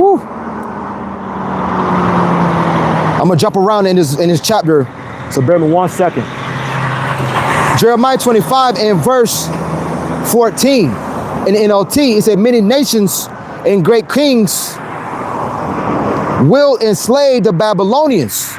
Woo. I'm gonna jump around in this chapter, so bear with me 1 second. Jeremiah 25 and verse 14 in the NLT, it said, many nations and great kings will enslave the Babylonians,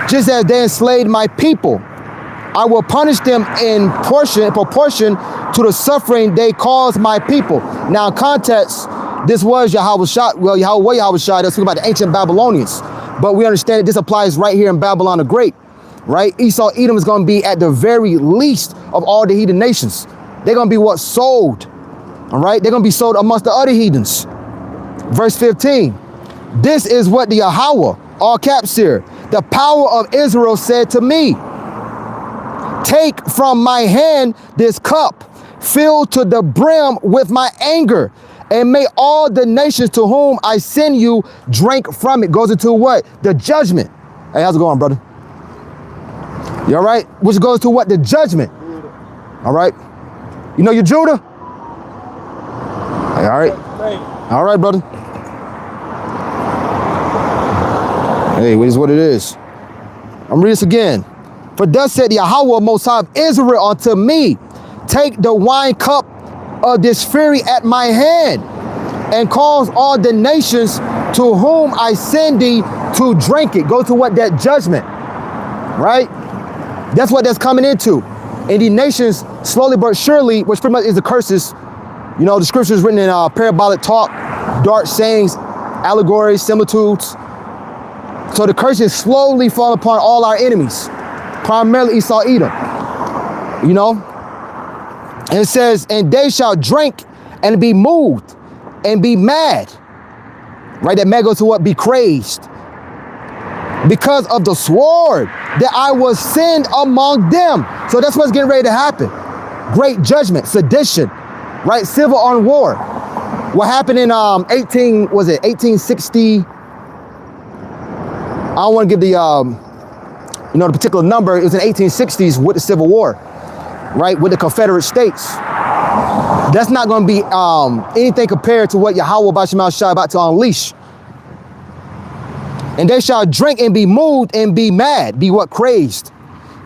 just as they enslaved my people. I will punish them in proportion to the suffering they caused my people. Now, in context, this was Yahweh Shai. Well, Yahweh Shai, that's talking about the ancient Babylonians. But we understand that this applies right here in Babylon the Great. Right? Esau, Edom is going to be at the very least of all the heathen nations. They're going to be sold. All right? They're going to be sold amongst the other heathens. Verse 15. This is what the Yahweh, all caps here, the power of Israel said to me. Take from my hand this cup, filled to the brim with my anger, and may all the nations to whom I send you drink from it. Goes into what? The judgment. Hey, how's it going, brother? You all right? Which goes to what? The judgment. All right? You know your Judah? Hey, all right? All right, brother. Hey, it is what it is. I'm reading this again. For thus said Yahweh Most High of Israel unto me, take the wine cup of this fury at my hand, and cause all the nations to whom I send thee to drink it. Go to what? That judgment. Right? That's what that's coming into. And the nations, slowly but surely, which pretty much is the curses, the scriptures written in parabolic talk, dark sayings, allegories, similitudes. So the curses slowly fall upon all our enemies, primarily Esau, Edom. And it says, and they shall drink and be moved and be mad. Right? That may go to what? Be crazed. Because of the sword that I will send among them. So that's what's getting ready to happen. Great judgment, sedition, right? Civil on war. What happened in 1860? I don't want to give the the particular number. It was in 1860s with the Civil War, right? With the Confederate States. That's not going to be anything compared to what Yahweh Bashim Shai about to unleash. And they shall drink and be moved and be mad, be what? Crazed.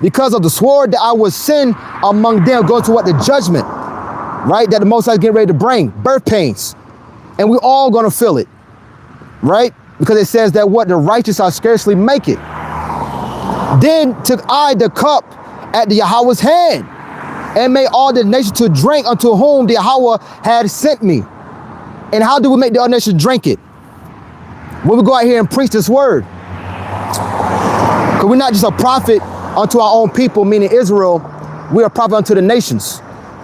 Because of the sword that I will send among them. Go to what? The judgment. right? That the Most High is getting ready to bring, birth pains. And we all gonna feel it, right? Because it says that what the righteous shall scarcely make it. Then took I the cup at the Yahweh's hand, and made all the nations to drink unto whom the Yahweh had sent me. And how do we make the other nations drink it? When we go out here and preach this word. Because we're not just a prophet unto our own people, meaning Israel, we are a prophet unto the nations,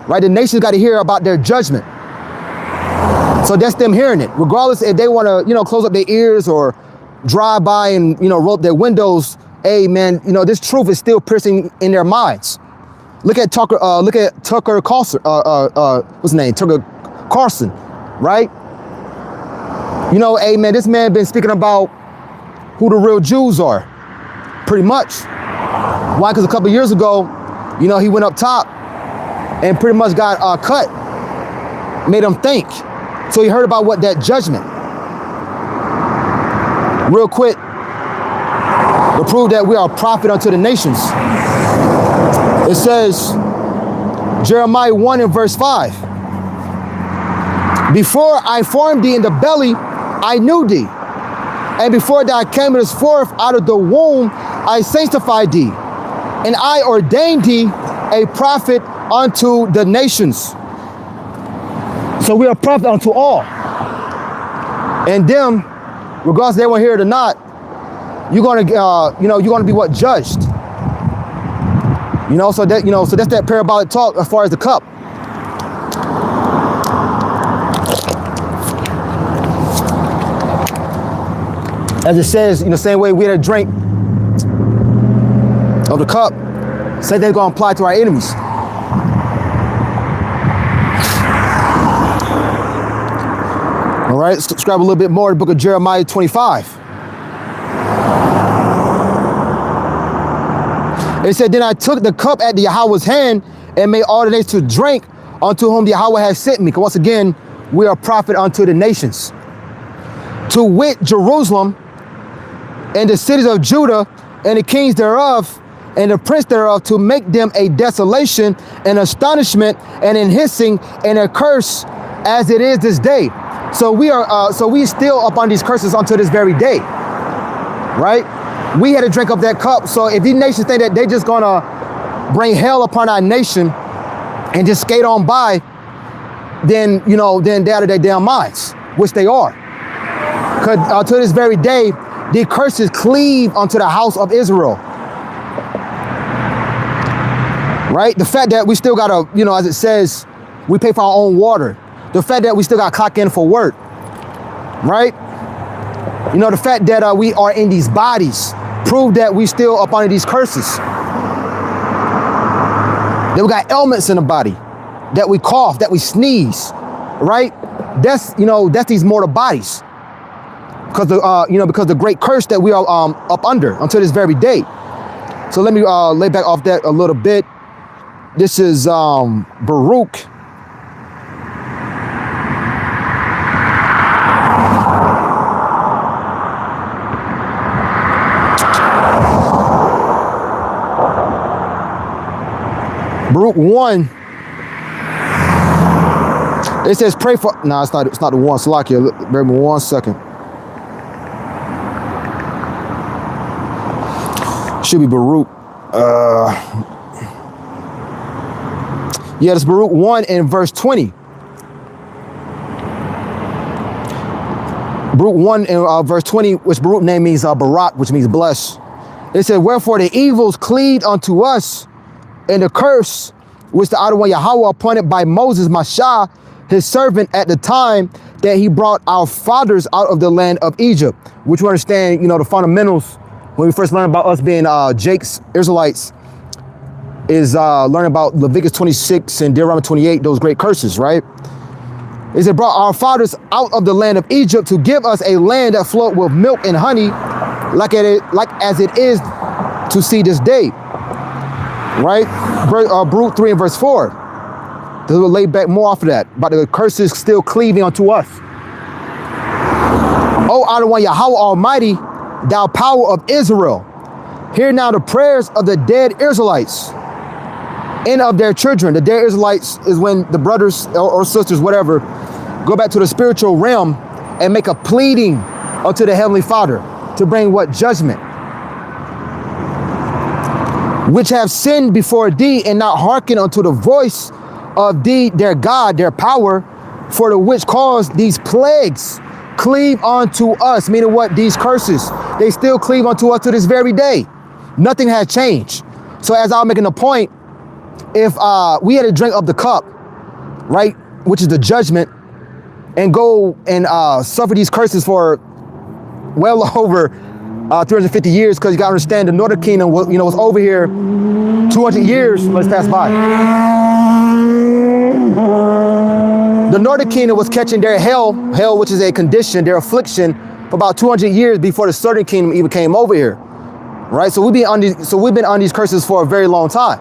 right? The nations got to hear about their judgment. So that's them hearing it. Regardless if they want to, close up their ears or drive by and, roll up their windows. Hey, man, this truth is still piercing in their minds. Look at Tucker Carlson, what's his name? Tucker Carlson, right? Hey, man, this man been speaking about who the real Jews are, pretty much. Why? Because a couple years ago, he went up top and pretty much got cut, made him think. So he heard about what that judgment. Real quick, to prove that we are a prophet unto the nations. It says, Jeremiah 1 and verse 5. Before I formed thee in the belly, I knew thee. And before thou camest forth out of the womb, I sanctified thee. And I ordained thee a prophet unto the nations. So we are a prophet unto all. And them, regardless if they want to hear it or not, you're gonna be what? Judged. So that's that parabolic talk as far as the cup. As it says, same way we had a drink of the cup, same thing's gonna apply to our enemies. All right, let's describe a little bit more the book of Jeremiah 25. It said, then I took the cup at the Yahweh's hand and made all the nations to drink unto whom the Yahweh has sent me. Because once again, we are a prophet unto the nations. To wit, Jerusalem and the cities of Judah and the kings thereof and the prince thereof, to make them a desolation and astonishment and an hissing and a curse as it is this day. So we still up on these curses until this very day, right? We had to drink up that cup. So if these nations think that they just gonna bring hell upon our nation and just skate on by, then they're out of their damn minds, which they are. Because to this very day, the curses cleave unto the house of Israel. Right? The fact that we still gotta, as it says, we pay for our own water. The fact that we still gotta clock in for work. Right? The fact that we are in these bodies prove that we still up under these curses. That we got ailments in the body, that we cough, that we sneeze, right? That's these mortal bodies, because the great curse that we are up under until this very day. So let me lay back off that a little bit. This is Baruch. Baruch 1, it says pray for, no, it's not the one, Salakia, bear with me 1 second. Should be Baruch, it's Baruch 1 and verse 20. Baruch 1 and verse 20, which Baruch name means Barak, which means bless. It said, wherefore the evils cleaved unto us, and the curse which the Adonai Yahweh appointed by Moses, Mashah, his servant, at the time that he brought our fathers out of the land of Egypt. Which we understand, the fundamentals when we first learned about us being Jake's Israelites is learning about Leviticus 26 and Deuteronomy 28, those great curses, right? It said, brought our fathers out of the land of Egypt to give us a land that flowed with milk and honey, like as it is to see this day. Right? Baruch 3 and verse 4. This will lay back more off of that, but the curses still cleaving unto us. O Adonai Yahweh Almighty, thou power of Israel, hear now the prayers of the dead Israelites. and of their children. The dead Israelites is when the brothers or sisters, whatever, go back to the spiritual realm and make a pleading unto the Heavenly Father to bring what? Judgment. Which have sinned before thee and not hearkened unto the voice of thee, their God, their power, for the which cause these plagues cleave unto us. Meaning what? These curses, they still cleave unto us to this very day. Nothing has changed. So as I was making a point, if we had to drink of the cup, right, which is the judgment, and go and suffer these curses for well over 350 years, because you gotta understand the Northern Kingdom was, was over here 200 years. Let's pass by. The Northern Kingdom was catching their hell, which is a condition, their affliction, for about 200 years before the Southern Kingdom even came over here, right? So we've been on these curses for a very long time.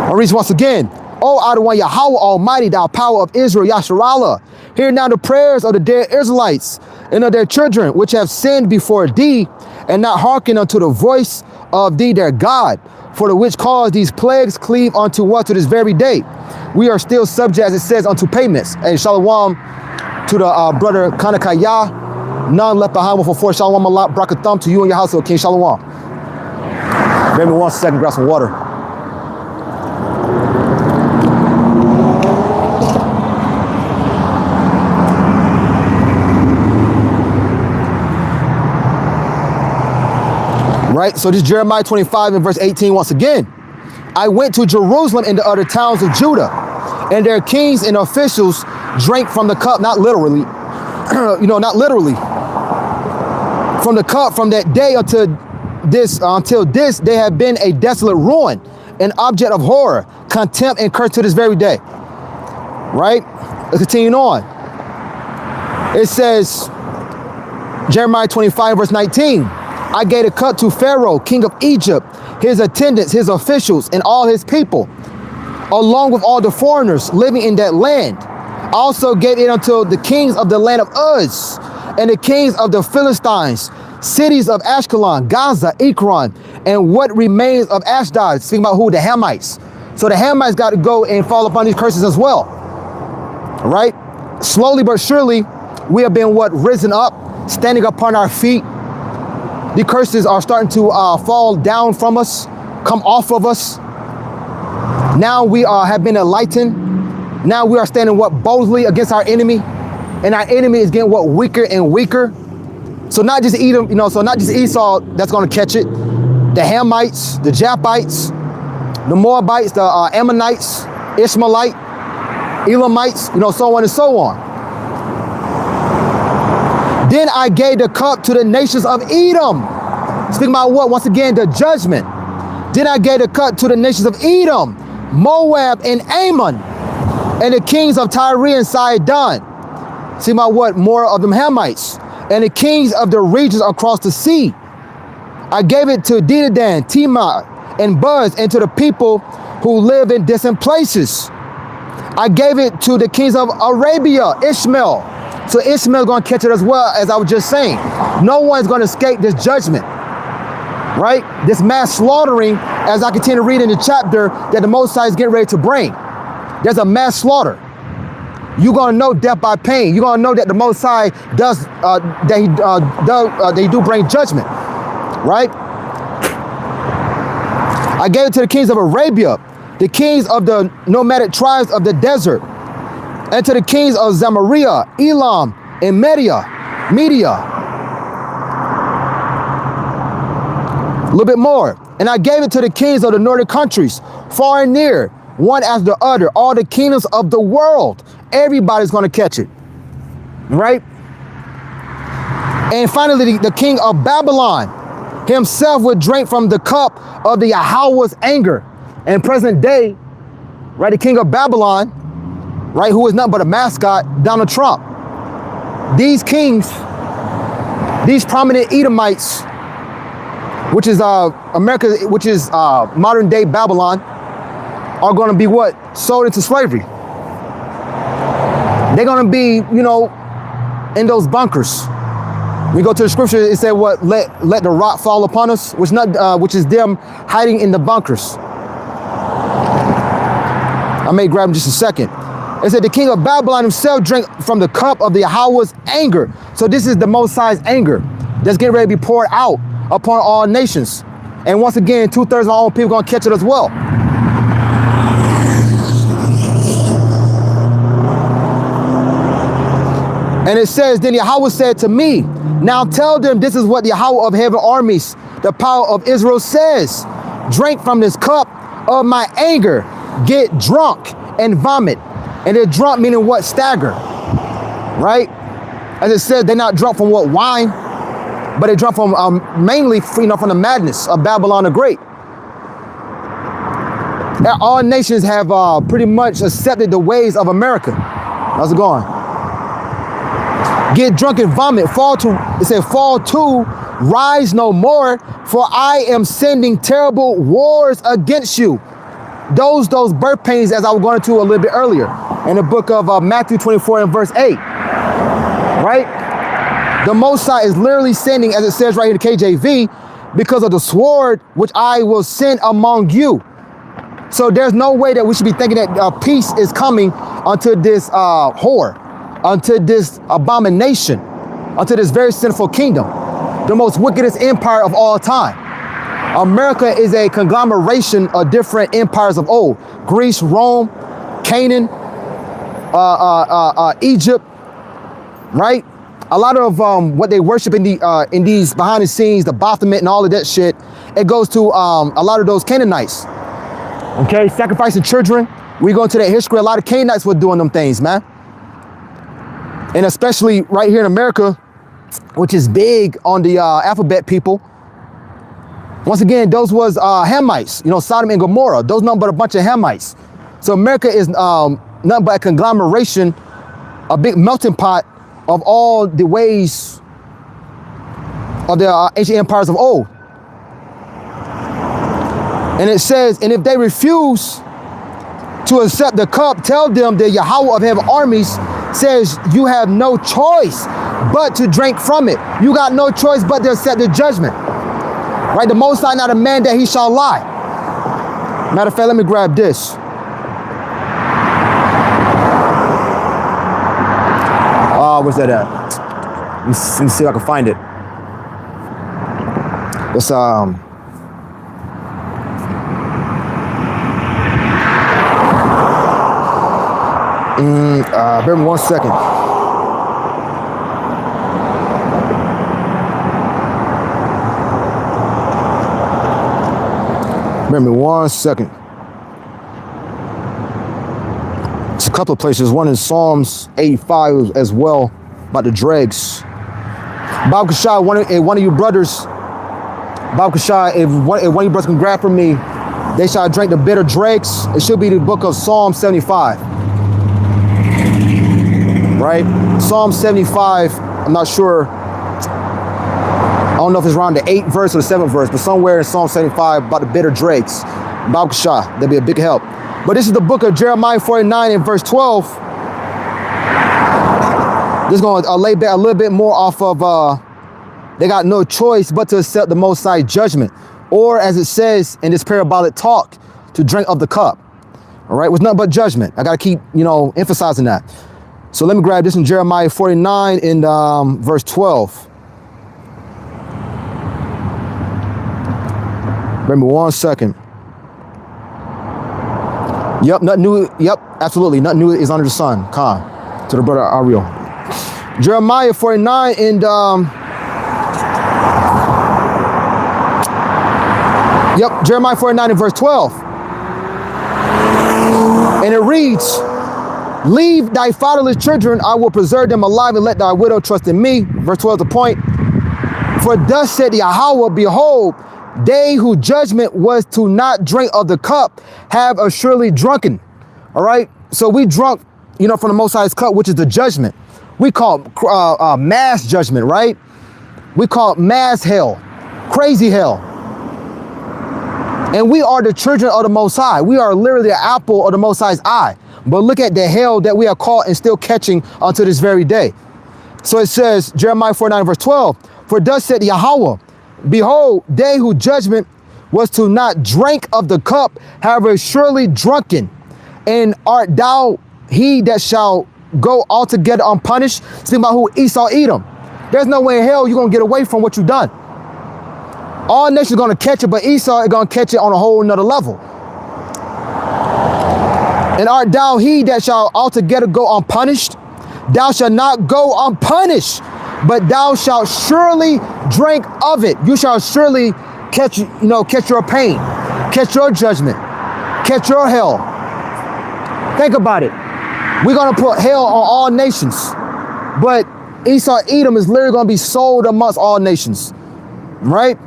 I'll read once again. O Adonai Yahweh Almighty, thou power of Israel, Yasharallah, hear now the prayers of the dead Israelites and of their children, which have sinned before thee, and not hearken unto the voice of thee, their God, for the which cause these plagues cleave unto us to this very day. We are still subject, as it says, unto payments. And shalom to the brother Kanakaya, none left behind for 4. Shalom Allah, brakathum to you and your household, King. Shalom. Give me 1 second, grab some water. Right, so this is Jeremiah 25 and verse 18 once again. I went to Jerusalem and the other towns of Judah, and their kings and officials drank from the cup, not literally, not literally, from the cup from that day until this they have been a desolate ruin, an object of horror, contempt, and curse to this very day. Right? Let's continue on. It says, Jeremiah 25 verse 19. I gave a cup to Pharaoh, king of Egypt, his attendants, his officials, and all his people, along with all the foreigners living in that land. I also gave it unto the kings of the land of Uz, and the kings of the Philistines, cities of Ashkelon, Gaza, Ekron, and what remains of Ashdod. Speaking about who? The Hamites. So the Hamites got to go and fall upon these curses as well. All right? Slowly but surely, we have been risen up, standing upon our feet. The curses are starting to fall down from us, come off of us. Now we have been enlightened. Now we are standing boldly against our enemy, and our enemy is getting weaker and weaker. So not just Edom, so not just Esau that's going to catch it. The Hamites, the Japhites, the Moabites, the Ammonites, Ishmaelite, Elamites, so on and so on. Then I gave the cup to the nations of Edom. Speaking about what? Once again, the judgment. Then I gave the cup to the nations of Edom, Moab, and Ammon, and the kings of Tyre and Sidon. Speaking about what? More of them Hamites. And the kings of the regions across the sea. I gave it to Dedan, Timah, and Buz, and to the people who live in distant places. I gave it to the kings of Arabia, Ishmael. So Ishmael is going to catch it as well, as I was just saying. No one's going to escape this judgment, right? This mass slaughtering, as I continue to read in the chapter that the Most High is getting ready to bring. There's a mass slaughter. You're going to know death by pain. You're going to know that the Most High does, they do bring judgment, right? I gave it to the kings of Arabia, the kings of the nomadic tribes of the desert, and to the kings of Samaria, Elam, and Media. A little bit more. And I gave it to the kings of the northern countries, far and near, one after the other, all the kingdoms of the world. Everybody's going to catch it, right? And finally, the king of Babylon himself would drink from the cup of the Yahweh's anger. And present day, right, the king of Babylon, right, who is nothing but a mascot, Donald Trump. These kings, these prominent Edomites, which is America, which is modern day Babylon, are going to be what? Sold into slavery. They're going to be, in those bunkers. We go to the scripture, it said what? Let the rock fall upon us, which is them hiding in the bunkers. I may grab him just a second. It said the king of Babylon himself drank from the cup of the Yahweh's anger. So this is the Most High's anger that's getting ready to be poured out upon all nations. And once again, 2/3 of our own people gonna catch it as well. And it says, then Yahweh said to me, now tell them this is what the Yahweh of heaven armies, the power of Israel says. Drink from this cup of my anger, get drunk and vomit. And they're drunk meaning what? Stagger, right? As it says, they're not drunk from what? Wine, but they're drunk from mainly, from the madness of Babylon the Great. All nations have pretty much accepted the ways of America. How's it going? Get drunk and vomit, it said, fall to, rise no more, for I am sending terrible wars against you. Those birth pains, as I was going into a little bit earlier in the book of Matthew 24 and verse 8, right? The Most High is literally sending, as it says right here in the KJV, because of the sword which I will send among you. So there's no way that we should be thinking that peace is coming unto this whore, unto this abomination, unto this very sinful kingdom, the most wickedest empire of all time. America is a conglomeration of different empires of old. Greece, Rome, Canaan, Egypt, right? A lot of what they worship in these behind the scenes, the Baphomet and all of that shit, it goes to a lot of those Canaanites. Okay, sacrificing children. We go into that history. A lot of Canaanites were doing them things, man. And especially right here in America, which is big on the alphabet people. Once again, those was Hamites, Sodom and Gomorrah. Those nothing but a bunch of Hamites. So America is nothing but a conglomeration, a big melting pot of all the ways of the ancient empires of old. And it says, and if they refuse to accept the cup, tell them the Yahweh of heaven armies says you have no choice but to drink from it. You got no choice but to accept the judgment. Right? The Most High not a man that he shall lie. Matter of fact, let me grab this. Where's that at? Let me see if I can find it. It's bear with me 1 second. Bear with me 1 second. It's a couple of places. One in Psalms 85 as well, about the dregs. Bob Kashai, one of you brothers, Bob Kashai, if one of you brothers can grab from me, they shall drink the bitter dregs. It should be the book of Psalm 75. Right? Psalm 75, I'm not sure. I don't know if it's around the 8th verse or the 7th verse, but somewhere in Psalm 75 about the bitter dregs. Bob Kashai, that'd be a big help. But this is the book of Jeremiah 49 and verse 12. This is going to lay back a little bit more off of, they got no choice but to accept the Most High judgment. Or as it says in this parabolic talk, to drink of the cup. All right, with nothing but judgment. I got to keep, emphasizing that. So let me grab this in Jeremiah 49 in verse 12. Wait me 1 second. Yep, nothing new. Yep, absolutely. Nothing new is under the sun. Khan. To the brother Ariel. Jeremiah 49 and Jeremiah 49 and verse 12. And it reads, leave thy fatherless children, I will preserve them alive, and let thy widow trust in me. Verse 12 is the point. For thus said Yahweh, behold, they whose judgment was to not drink of the cup have assuredly drunken. All right. So we drunk, from the Most High's cup, which is the judgment. We call it mass judgment, right? We call it mass hell, crazy hell. And we are the children of the Most High. We are literally the apple of the Most High's eye. But look at the hell that we are caught and still catching unto this very day. So it says, Jeremiah 49 verse 12, for thus said Yahweh, behold, they whose judgment was to not drink of the cup have surely drunken. And art thou he that shall go altogether unpunished? Speaking about who? Esau, Edom. There's no way in hell you're going to get away from what you've done. All nations are going to catch it, but Esau is going to catch it on a whole nother level. And art thou he that shall altogether go unpunished? Thou shalt not go unpunished, but thou shalt surely drink of it. You shall surely catch your pain, catch your judgment, catch your hell. Think about it. We're going to put hell on all nations, but Esau, Edom is literally going to be sold amongst all nations, right?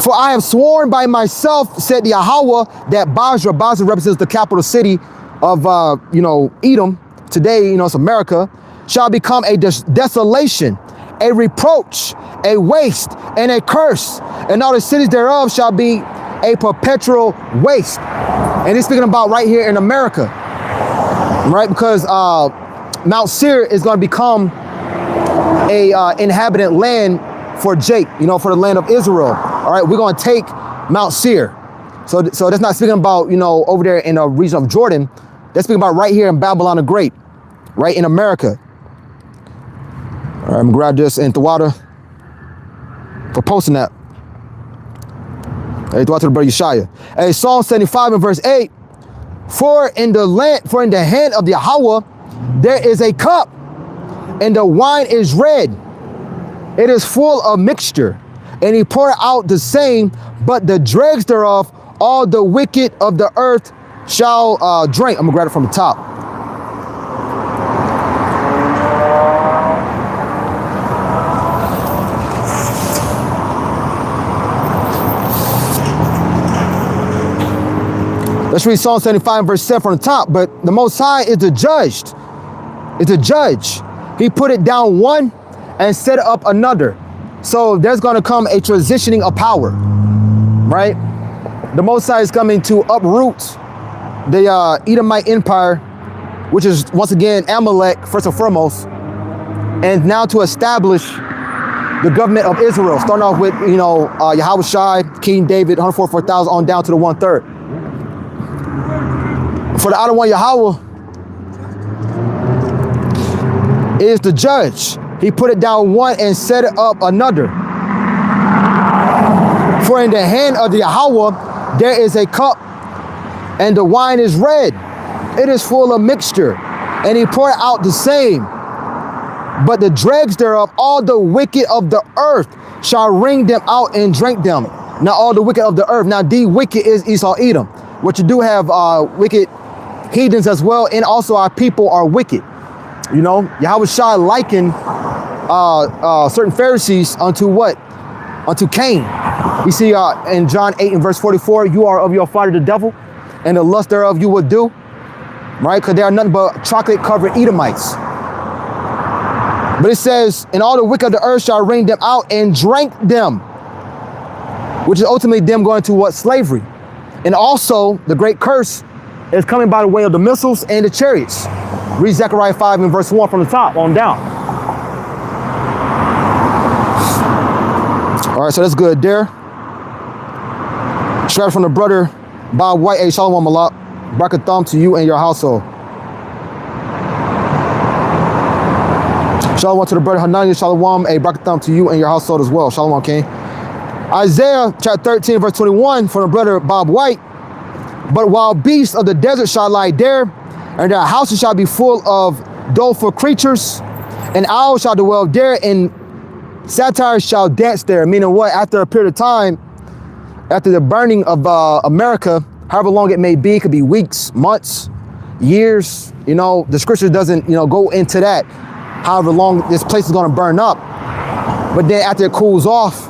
For I have sworn by myself, said the Yahweh, that Basra represents the capital city of, Edom. Today, it's America, shall become a desolation, a reproach, a waste, and a curse. And all the cities thereof shall be a perpetual waste. And he's speaking about right here in America, right? Because Mount Seir is going to become a inhabitant land for Jake, for the land of Israel. All right, we're going to take Mount Seir. So that's not speaking about, over there in the region of Jordan. That's speaking about right here in Babylon the Great, right in America. All right, I'm gonna grab this in the water for posting that. Hey, to the brother Yeshaya. Hey, Psalm 75 and verse 8. For in the hand of the Yahweh there is a cup, and the wine is red. It is full of mixture, and he poured out the same, but the dregs thereof, all the wicked of the earth shall drink. I'm gonna grab it from the top. Let's read Psalm 75 verse 7 from the top. But the Most High is the judge. It's a judge. He put it down one and set up another. So there's going to come a transitioning of power, right? The Most High is coming to uproot the Edomite Empire, which is once again Amalek, first and foremost, and now to establish the government of Israel, starting off with, Yahweh Shai, King David, 144,000 on down to the 1/3. For the outer one, Yahweh is the judge. He put it down one and set it up another. For in the hand of the Yahweh there is a cup, and the wine is red. It is full of mixture, and he poured out the same. But the dregs thereof, all the wicked of the earth, shall wring them out and drink them. Now all the wicked of the earth. Now the wicked is Esau, Edom. What you do have wicked heathens as well, and also our people are wicked. Yahweh Shai likened certain Pharisees unto what? Unto Cain. We see in John 8 and verse 44, you are of your father the devil, and the lust thereof you will do, right? Because they are nothing but chocolate-covered Edomites. But it says, and all the wicked of the earth shall wring them out and drink them, which is ultimately them going to what? Slavery. And also, the great curse is coming by the way of the missiles and the chariots. Read Zechariah 5 and verse 1 from the top on down. All right, so that's good there. Straight from the brother Bob White. Hey, Shalom Malak. Barakatham to you and your household. Shalom to the brother Hananiah. Shalom. Hey, Barakatham to you and your household as well. Shalom, King. Isaiah chapter 13 verse 21 from the brother Bob White. But wild beasts of the desert shall lie there, and their houses shall be full of doleful creatures, and owls shall dwell there, and satyrs shall dance there. Meaning what? After a period of time, after the burning of America, however long it may be, it could be weeks, months, years. The scripture doesn't, go into that, however long this place is going to burn up. But then after it cools off,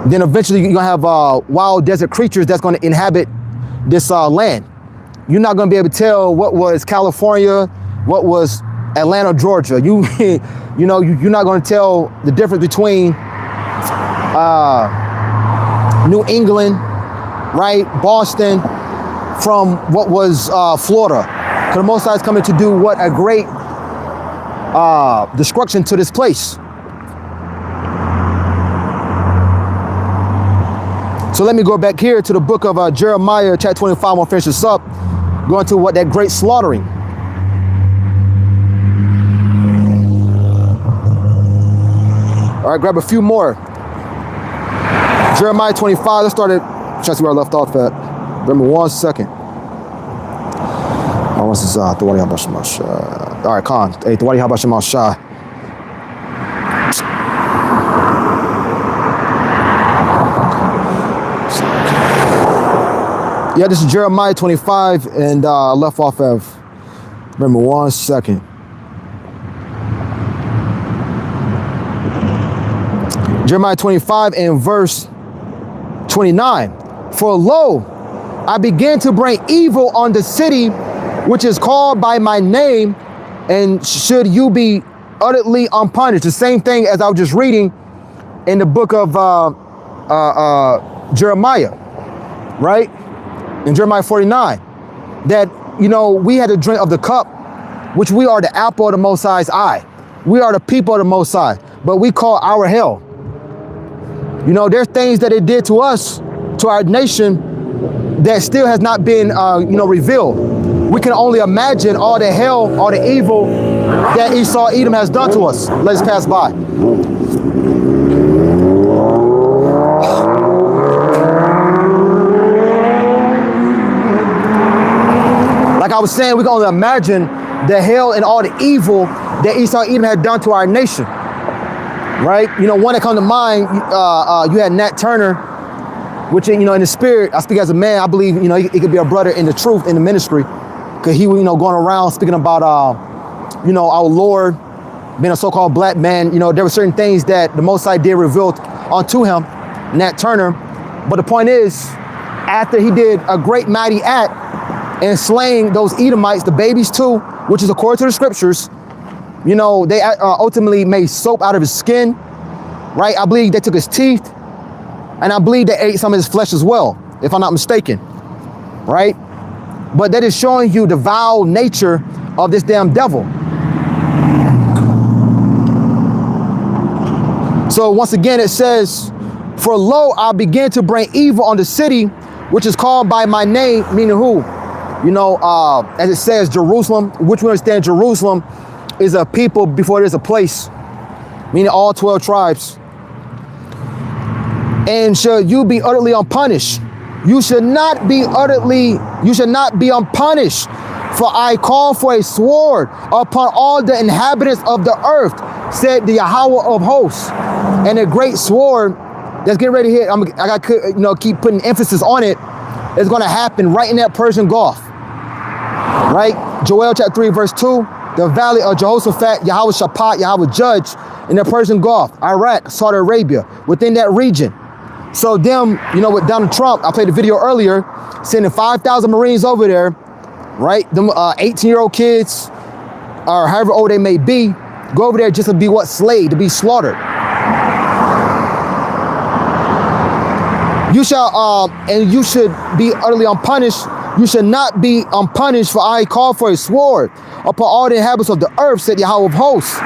then eventually you're going to have wild desert creatures that's going to inhabit this land. You're not going to be able to tell what was California, what was Atlanta, Georgia. You're not going to tell the difference between New England, right, Boston, from what was Florida. Because the Most High is coming to do what? A great destruction to this place. So let me go back here to the book of Jeremiah, chapter 25. I'm gonna finish this up. Going to what that great slaughtering. All right, grab a few more. Jeremiah 25. Let's start at. Try to see where I left off at. Remember 1 second. Oh, what's this? All right, Khan. Hey, Thawadi Habashim Shah. Yeah, this is Jeremiah 25, and I left off of, remember 1 second. Jeremiah 25 and verse 29. For lo, I began to bring evil on the city, which is called by my name, and should you be utterly unpunished. The same thing as I was just reading in the book of Jeremiah, right? In Jeremiah 49, that, you know, we had to drink of the cup, which we are the apple of the Most High's eye. We are the people of the Most High, but we call our hell. You know, there's things that it did to us, to our nation, that still has not been, revealed. We can only imagine all the hell, all the evil that Esau Edom has done to us. Let's pass by. Like I was saying, we can only imagine the hell and all the evil that Esau Edom had done to our nation, right? You know, one that comes to mind, you had Nat Turner, which, you know, in the spirit, I speak as a man, I believe, you know, he could be a brother in the truth, in the ministry, because he was, you know, going around speaking about, our Lord, being a so-called black man. You know, there were certain things that the Most High did reveal unto him, Nat Turner. But the point is, after he did a great mighty act, and slaying those Edomites, the babies too, which is according to the scriptures, you know, they ultimately made soap out of his skin, right? I believe they took his teeth, and I believe they ate some of his flesh as well, if I'm not mistaken, right? But that is showing you the vile nature of this damn devil. So once again, it says, for lo, I begin to bring evil on the city, which is called by my name, meaning who? You know, as it says, Jerusalem, which we understand Jerusalem is a people before there's a place, meaning all 12 tribes. And shall you be utterly unpunished? You should not be unpunished, for I call for a sword upon all the inhabitants of the earth, said the Yahweh of hosts. And a great sword that's getting ready here, I got to, you know, keep putting emphasis on it, is going to happen right in that Persian Gulf. Right? Joel chapter 3, verse 2, the valley of Jehoshaphat, Yahweh Shaphat, Yahweh judge in the Persian Gulf, Iraq, Saudi Arabia, within that region. So them, you know, with Donald Trump, I played a video earlier, sending 5,000 Marines over there, right? Them 18-year-old kids, or however old they may be, go over there just to be what? Slayed, to be slaughtered. You shall, and you should be utterly unpunished. You should not be unpunished, for I call for a sword upon all the inhabitants of the earth, said Yahweh of hosts.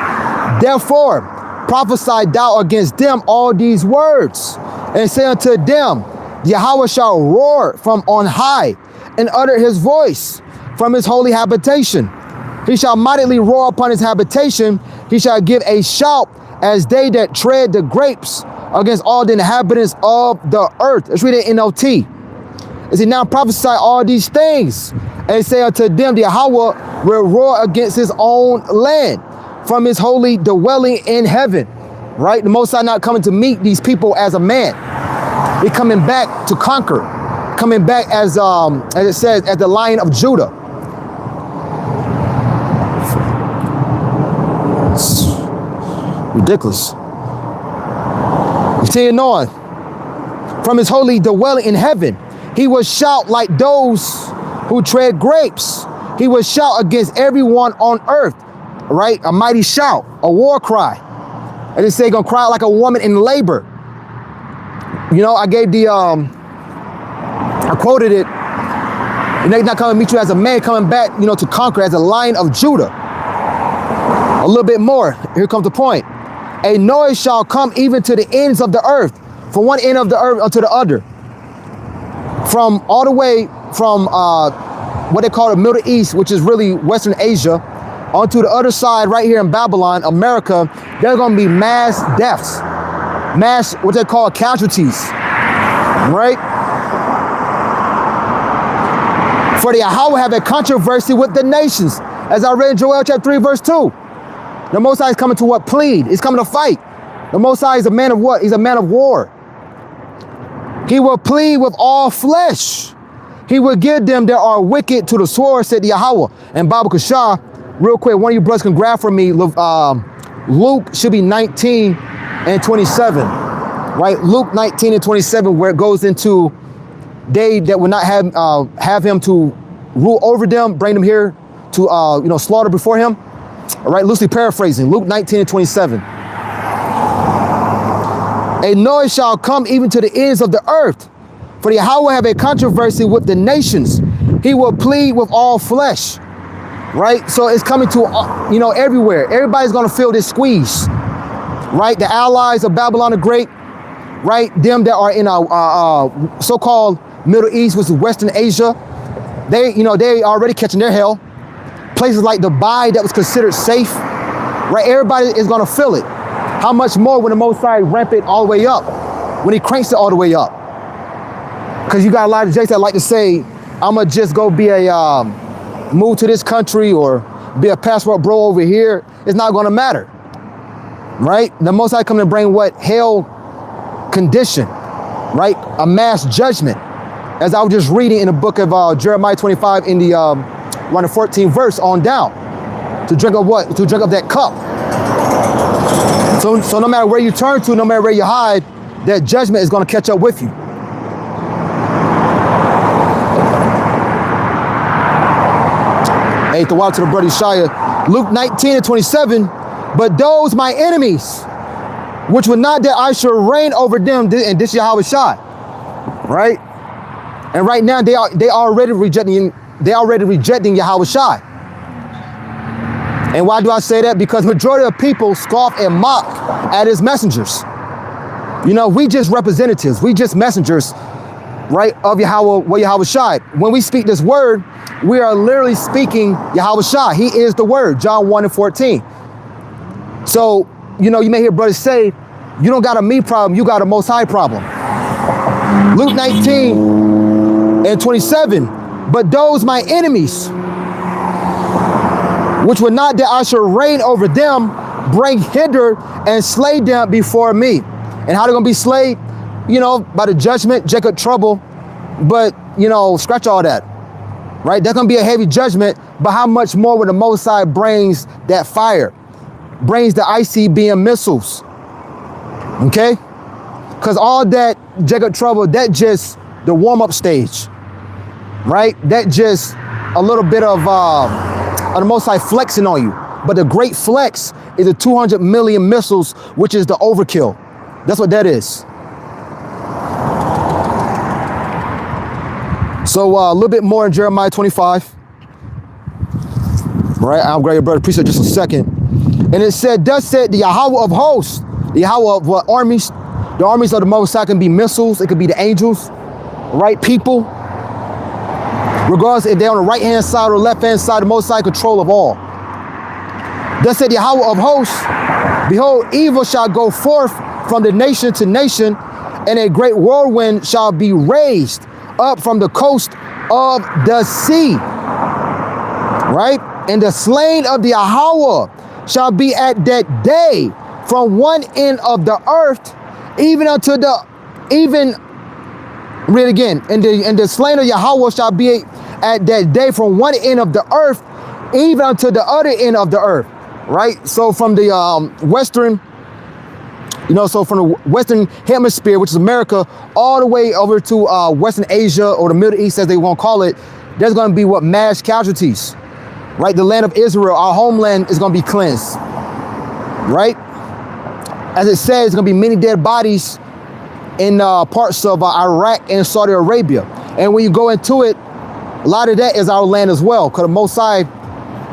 Therefore, prophesy thou against them all these words, and say unto them, Yahweh shall roar from on high, and utter his voice from his holy habitation. He shall mightily roar upon his habitation. He shall give a shout as they that tread the grapes against all the inhabitants of the earth. Let's read it in NLT. It says, now prophesy all these things, and say unto them, the Yahweh will roar against his own land from his holy dwelling in heaven. Right? The Most High not coming to meet these people as a man. He's coming back to conquer, coming back as it says, as the Lion of Judah. It's ridiculous. Continuing on, from his holy dwelling in heaven, he will shout like those who tread grapes. He will shout against everyone on earth, right? A mighty shout, a war cry. And they say gonna cry like a woman in labor. You know, I gave the, I quoted it, and they're not coming to meet you as a man, coming back, you know, to conquer as a Lion of Judah. A little bit more, here comes the point. A noise shall come even to the ends of the earth, from one end of the earth unto the other. from all the way from what they call the Middle East, which is really Western Asia, onto the other side right here in Babylon, America, there's going to be mass deaths, mass what they call casualties, right? For the Yahweh have a controversy with the nations, as I read in Joel chapter 3, verse 2. The Most High is coming to what? Plead. He's coming to fight. The Most High is a man of what? He's a man of war. He will plead with all flesh. He will give them that are wicked to the sword, said the Yahweh. And Baba Kashah, real quick, one of you brothers can grab for me. Luke should be 19 and 27, right? Luke 19 and 27, where it goes into they that would not have him to rule over them, bring them here to slaughter before him. All right, loosely paraphrasing, Luke 19 and 27. A noise shall come even to the ends of the earth, for the Yahweh have a controversy with the nations. He will plead with all flesh, right? So it's coming to, everywhere. Everybody's going to feel this squeeze, right? The allies of Babylon the Great, right? Them that are in our so-called Middle East, which is Western Asia, they already catching their hell. Places like Dubai that was considered safe, right? Everybody is going to feel it. How much more when the Most High ramp it all the way up, when he cranks it all the way up? Because you got a lot of Jakes that like to say, I'm going to just go be a, move to this country or be a passport bro over here. It's not going to matter, right? The Most High come to bring what? Hell condition, right? A mass judgment. As I was just reading in the book of Jeremiah 25 in the around the 14th verse on down, to drink of what? To drink of that cup. So no matter where you turn to, no matter where you hide, that judgment is going to catch up with you. Hey, the water to the brother Shia. Luke 19 and 27. But those my enemies, which would not that I should reign over them, and this Yahweh Shai, right? And right now they already rejecting Yahweh Shai. And why do I say that? Because majority of people scoff and mock at his messengers. We just representatives. We just messengers, right, of Yahweh Shai. When we speak this word, we are literally speaking Yahweh Shai. He is the word, John 1 and 14. So, you may hear brothers say, you don't got a me problem, you got a Most High problem. Luke 19 and 27, but those my enemies, which would not that I should reign over them, bring hither and slay them before me. And how they're going to be slayed? By the judgment, Jacob trouble. But, scratch all that, right? That's going to be a heavy judgment. But how much more when the Most High brings that fire, brings the ICBM missiles, okay? Because all that Jacob trouble, that just the warm-up stage, right? That just a little bit of the Most High flexing on you. But the great flex is the 200 million missiles, which is the overkill. That's what that is. So a little bit more in Jeremiah 25. Right, I'll grab your brother, appreciate just a second. And it said, thus said the Yahweh of hosts, the Yahweh of what? Armies. The armies of the Most High can be missiles, it could be the angels, right? People. Regardless if they're on the right-hand side or left-hand side, the Most High control of all. Thus said Yahweh of hosts, behold, evil shall go forth from the nation to nation, and a great whirlwind shall be raised up from the coast of the sea. Right? And the slain of the Yahweh shall be at that day from one end of the earth, even unto the, read it again, and the slain of Yahweh shall be at that day from one end of the earth, even unto the other end of the earth. Right? So from the western, so from the Western Hemisphere, which is America, all the way over to Western Asia or the Middle East, as they want to call it, there's going to be what? Mass casualties, right? The land of Israel, our homeland, is going to be cleansed, right? As it says, there's going to be many dead bodies in parts of Iraq and Saudi Arabia. And when you go into it, a lot of that is our land as well. Because the Most High,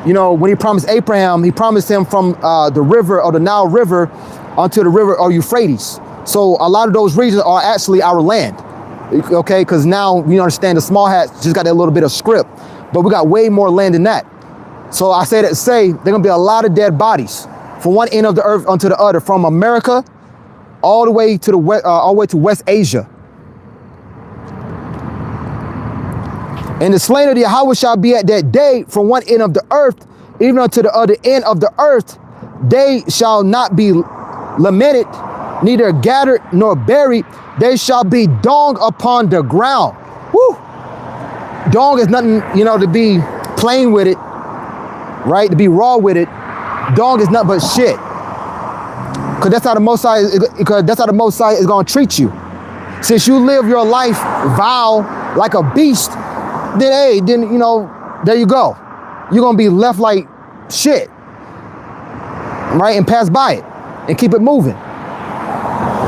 when he promised Abraham, he promised him from the river or the Nile River onto the river or Euphrates. So a lot of those regions are actually our land, Okay, because now we understand the small hats just got that little bit of script, but we got way more land than that. So I say that to say there's gonna be a lot of dead bodies from one end of the earth onto the other, from America all the way to the all the way to West Asia. And the slain of the Yahweh shall be at that day from one end of the earth even unto the other end of the earth. They shall not be lamented, neither gathered nor buried. They shall be dung upon the ground. Woo! Dung is nothing, to be playing with it, right? To be raw with it. Dung is nothing but shit. Because that's how the Most High is going to treat you. Since you live your life vile like a beast, then there you go. You're going to be left like shit, right? And pass by it and keep it moving.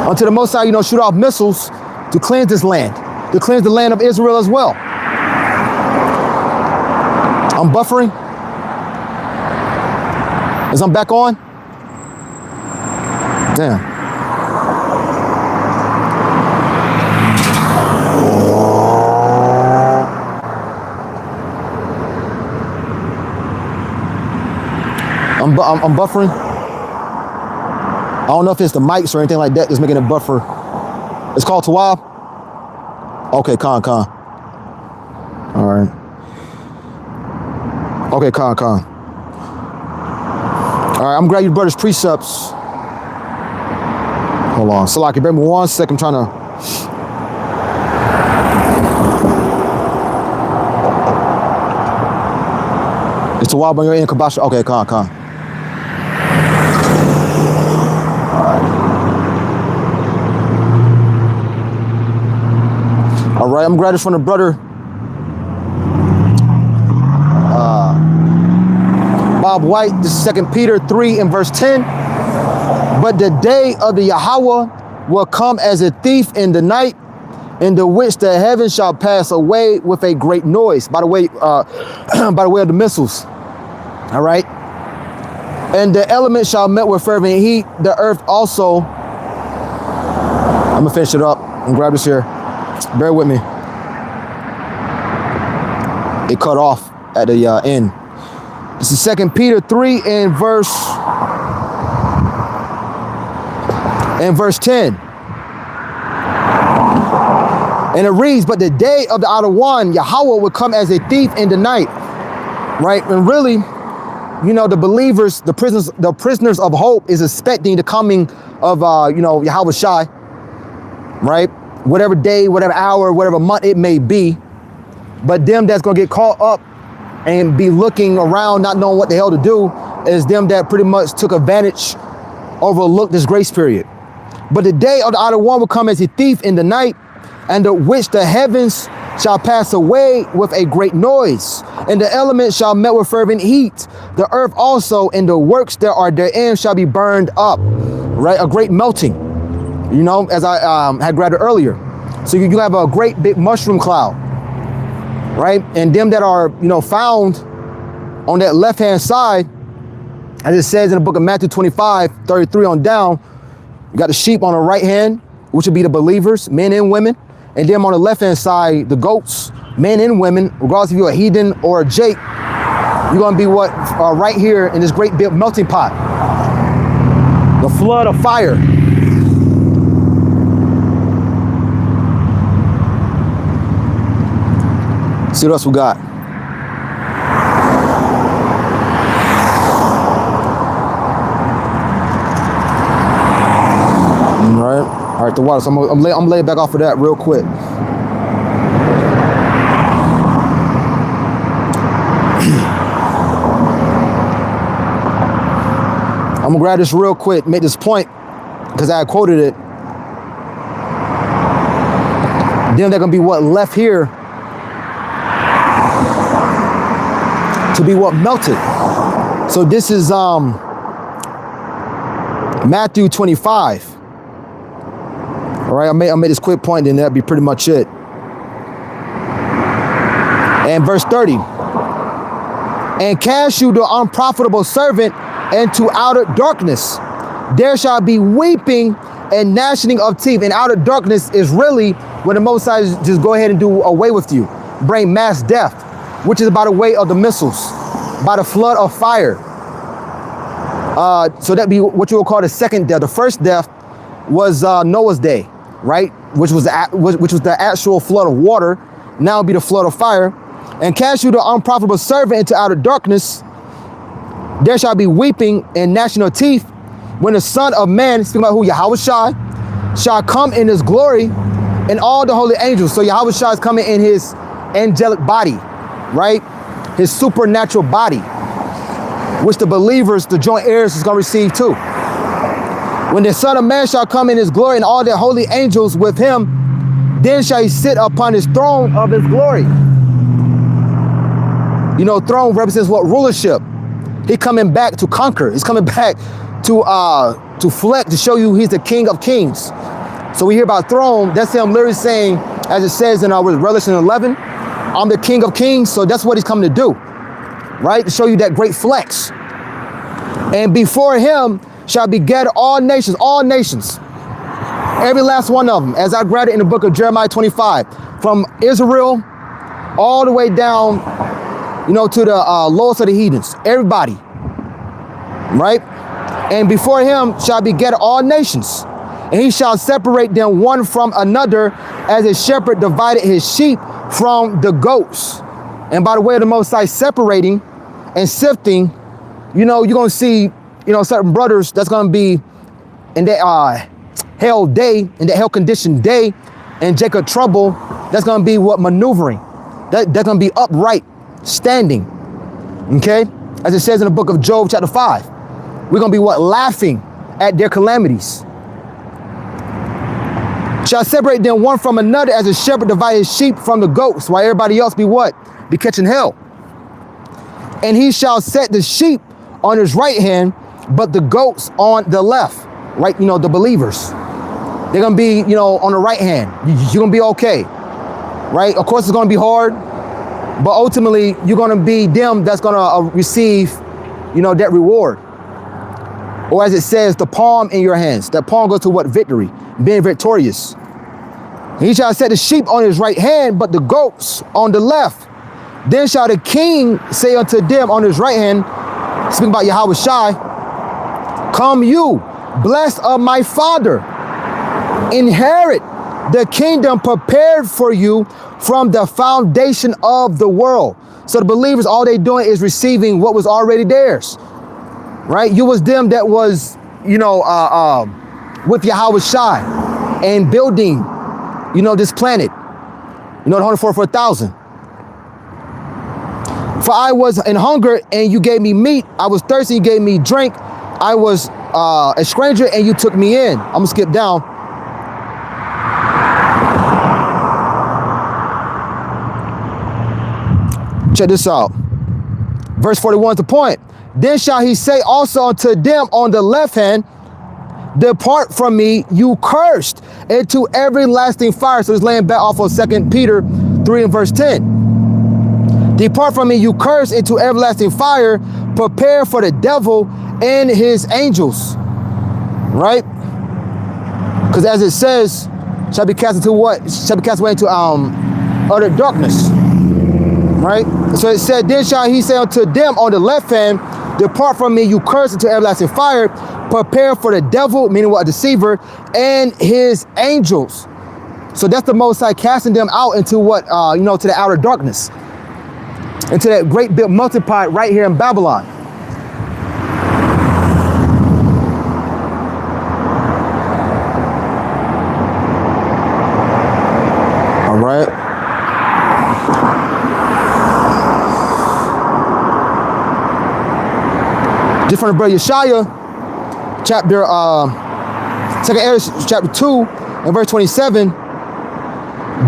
Until the Most High, shoot off missiles to cleanse this land, to cleanse the land of Israel as well. I'm buffering. Is I'm back on? Damn. I'm buffering. I don't know if it's the mics or anything like that that's making it buffer. It's called Tawab? Okay, con. All right. Okay, con. All right, I'm glad you brought his precepts. Hold on. Salaki, bear me 1 second. I'm trying to... It's Tawab on your end, Kabasha. Okay, con. All right, I'm glad it's from the brother Bob White. This is 2 Peter 3 and verse 10. But the day of the Yahweh will come as a thief in the night, in the which the heavens shall pass away with a great noise. By the way, of the missiles. All right. And the elements shall melt with fervent heat. The earth also. I'm gonna finish it up and grab this here. Bear with me. It cut off at the end. This is 2 Peter 3 and verse 10. And it reads, but the day of the outer one, Yahweh will come as a thief in the night. Right? And really, the believers, the prisoners of hope is expecting the coming of, Yahweh Shai. Right? Whatever day, whatever hour, whatever month it may be. But them that's going to get caught up and be looking around, not knowing what the hell to do, is them that pretty much took advantage, overlooked this grace period. But the day of the outer one will come as a thief in the night, and the which the heavens shall pass away with a great noise, and the elements shall melt with fervent heat. The earth also and the works that are therein shall be burned up. Right? A great melting. As I had grabbed it earlier. So you have a great big mushroom cloud. Right? And them that are, found on that left-hand side, as it says in the book of Matthew 25:33 on down, you got the sheep on the right hand, which would be the believers, men and women. And then on the left-hand side, the goats, men and women, regardless if you're a heathen or a Jake, you're going to be right here in this great big melting pot. The flood of fire. See what else we got. All right, the water. So I'm laying back off of that real quick. I'm gonna grab this real quick, make this point, because I quoted it. Then they're gonna be left here to be melted. So this is Matthew 25. All right, I made this quick point, then that'd be pretty much it. And verse 30. And cast you the unprofitable servant into outer darkness. There shall be weeping and gnashing of teeth. And outer darkness is really when the Most High just go ahead and do away with you, bring mass death, which is by the way of the missiles, by the flood of fire. So that'd be what you will call the second death. The first death was Noah's day, right? Which was the actual flood of water. Now it'll be the flood of fire. And cast you the unprofitable servant into outer darkness. There shall be weeping and gnashing of teeth when the Son of Man, speaking about who? Yahweh Shai, shall come in his glory and all the holy angels. So Yahweh Shai is coming in his angelic body, right? His supernatural body, which the believers, the joint heirs, is going to receive too. When the Son of Man shall come in his glory and all the holy angels with him, then shall he sit upon his throne of his glory. You know, throne represents what? Rulership. He coming back to conquer. He's coming back to flex, to show you he's the King of Kings. So we hear about throne. That's him literally saying, as it says in Revelation 11, I'm the King of Kings. So that's what he's coming to do, right? To show you that great flex. And before him shall be gathered all nations, every last one of them, as I read it in the book of Jeremiah 25, from Israel all the way down, you know, to the lowest of the heathens, everybody, right? And before him shall be gathered all nations, and he shall separate them one from another, as a shepherd divided his sheep from the goats. And by the way of the Most High separating and sifting, you know, you're going to see, you know, certain brothers that's going to be in that hell day, in that hell condition day, and Jacob trouble, that's going to be what? Maneuvering. That's going to be upright, standing, okay? As it says in the book of Job chapter 5. We're going to be what? Laughing at their calamities. Shall separate them one from another, as a shepherd divides his sheep from the goats, while everybody else be what? Be catching hell. And he shall set the sheep on his right hand, but the goats on the left, right? You know, the believers. They're going to be, you know, on the right hand. You're going to be okay, right? Of course, it's going to be hard, but ultimately, you're going to be them that's going to receive, you know, that reward. Or as it says, the palm in your hands. That palm goes to what? Victory, being victorious. He shall set the sheep on his right hand, but the goats on the left. Then shall the king say unto them on his right hand, speaking about Yahweh Shai, come you, blessed of my Father, inherit the kingdom prepared for you from the foundation of the world. So the believers, all they doing is receiving what was already theirs, right? You was them that was, you know, with Yahweh Shai and building, you know, this planet, you know, the 144,000. For I was in hunger and you gave me meat. I was thirsty, you gave me drink. I was a stranger and you took me in. I'm gonna skip down. Check this out. Verse 41 is the point. Then shall he say also unto them on the left hand, depart from me, you cursed, into everlasting fire. So it's laying back off of 2 Peter 3 and verse 10. Depart from me, you cursed, into everlasting fire, prepare for the devil and his angels. Right? Because as it says, shall be cast into what? Shall be cast away into utter darkness. Right? So it said, then shall he say unto them on the left hand, depart from me, you cursed, into everlasting fire, prepare for the devil, meaning what? A deceiver, and his angels. So that's the Most High casting them out into what? You know, to the outer darkness. Into that great bit multiplied right here in Babylon. All right. Just from the brother Yeshaya, chapter, 2 Ezra, chapter 2 and verse 27.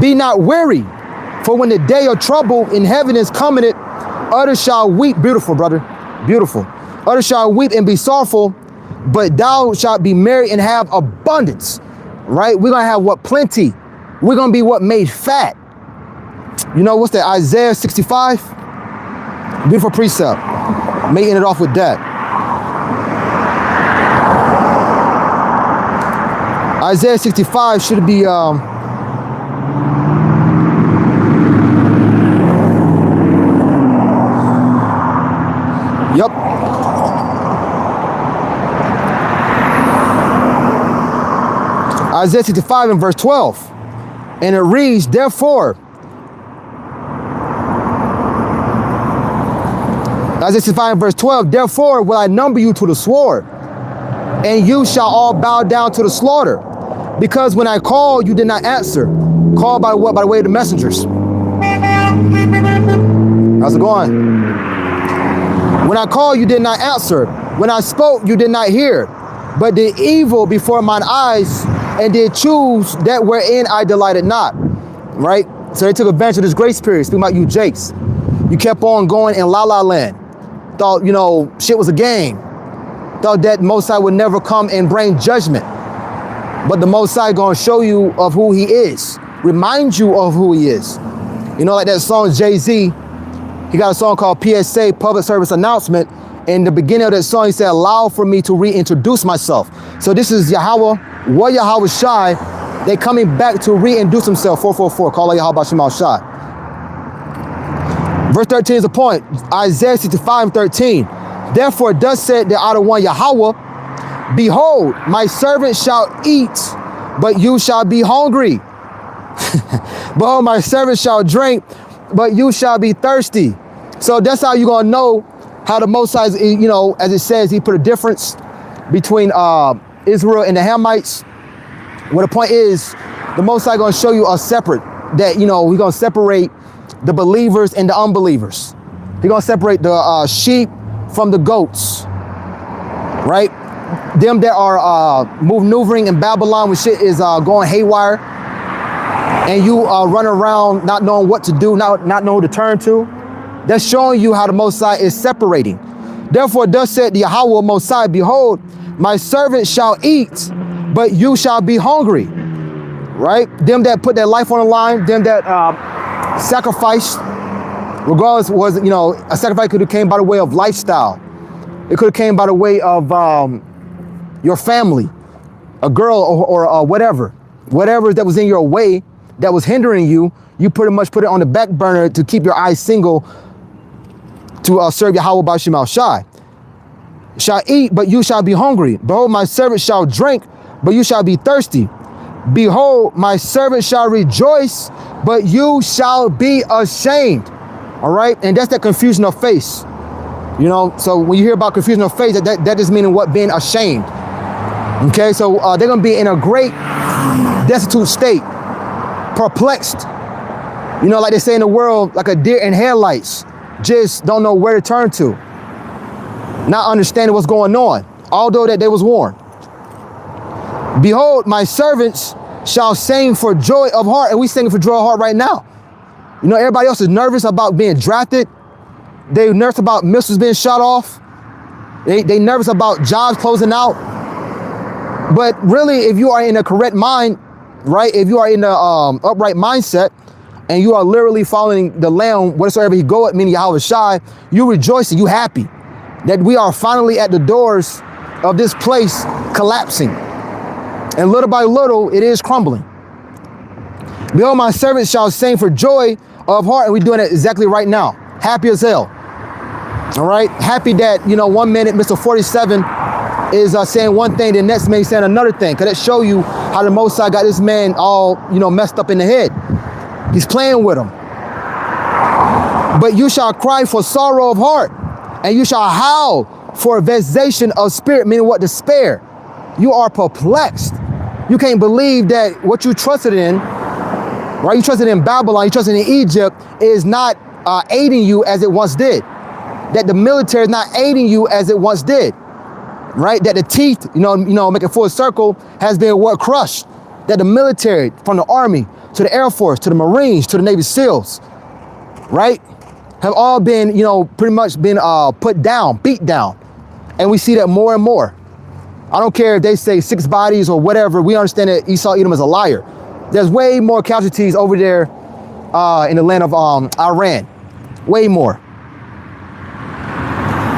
Be not weary, for when the day of trouble in heaven is coming, others shall weep. Beautiful, brother. Beautiful. Others shall weep and be sorrowful, but thou shalt be merry and have abundance. Right? We're going to have what? Plenty. We're going to be what? Made fat. You know, what's that? Isaiah 65? Beautiful precept. May end it off with that. Isaiah 65 should be Yep. Isaiah 65 and verse 12. And it reads, therefore, Isaiah 65 and verse 12, therefore will I number you to the sword, and you shall all bow down to the slaughter. Because when I called, you did not answer. Called by what? By the way of the messengers. How's it going? When I called, you did not answer. When I spoke, you did not hear, but did evil before mine eyes, and did choose that wherein I delighted not. Right? So they took advantage of this grace period. Speaking about you, Jakes. You kept on going in La La Land. Thought, you know, shit was a game. Thought that Most High would never come and bring judgment. But the Most High gonna show you of who he is. Remind you of who he is. You know, like that song Jay-Z, he got a song called PSA, Public Service Announcement. In the beginning of that song, he said, allow for me to reintroduce myself. So this is Yahweh, what Yahweh Shai, they coming back to reintroduce himself, 444, call Yahweh Shemal Shai. Verse 13 is the point, Isaiah 65 and 13. Therefore, thus said the outer one Yahweh, behold, my servant shall eat, but you shall be hungry. Behold, my servant shall drink, but you shall be thirsty. So that's how you're going to know how the Most High, you know, as it says, he put a difference between Israel and the Hamites. Well, the point is, the Most High going to show you a separate, that, you know, he's going to separate the believers and the unbelievers. He's going to separate the sheep from the goats, right? Them that are maneuvering in Babylon when shit is going haywire, and you run around not knowing what to do, not knowing who to turn to. That's showing you how the Most High is separating. Therefore, thus said the Yahweh Most High, behold, my servant shall eat, but you shall be hungry. Right? Them that put their life on the line, them that sacrificed, regardless was, you know, a sacrifice could have came by the way of lifestyle. It could have came by the way of your family, a girl or whatever that was in your way that was hindering you. You pretty much put it on the back burner to keep your eyes single to serve Yahweh by Shemal Shai. Shall eat, but you shall be hungry. Behold, my servant shall drink, but you shall be thirsty. Behold, my servant shall rejoice, but you shall be ashamed. All right? And that's that confusion of face. You know, so when you hear about confusion of face, that is meaning what? Being ashamed. Okay, so they're going to be in a great destitute state, perplexed. You know, like they say in the world, like a deer in headlights, just don't know where to turn to, not understanding what's going on, although that they was warned. Behold, my servants shall sing for joy of heart, and we singing for joy of heart right now. You know, everybody else is nervous about being drafted. They nervous about missiles being shot off. They nervous about jobs closing out. But really, if you are in a correct mind, right? If you are in the upright mindset, and you are literally following the Lamb, whatsoever he goeth, meaning Yahweh Shai, you rejoicing, you happy that we are finally at the doors of this place collapsing. And little by little, it is crumbling. Behold, my servants shall sing for joy of heart, and we're doing it exactly right now. Happy as hell. All right? Happy that, you know, 1 minute, Mr. 47 is saying one thing, the next minute he's saying another thing. Because that show you how the Most High got this man all, you know, messed up in the head. He's playing with him. But you shall cry for sorrow of heart, and you shall howl for vexation of spirit, meaning what? Despair. You are perplexed. You can't believe that what you trusted in, right? You trusted in Babylon, you trusted in Egypt, is not aiding you as it once did. That the military is not aiding you as it once did, right? That the teeth, you know, make a full circle, has been what? Crushed. That the military, from the Army to the Air Force, to the Marines, to the Navy SEALs, right, have all been, you know, pretty much been put down, beat down. And we see that more and more. I don't care if they say 6 bodies or whatever. We understand that Esau Edom is a liar. There's way more casualties over there in the land of Iran. Way more.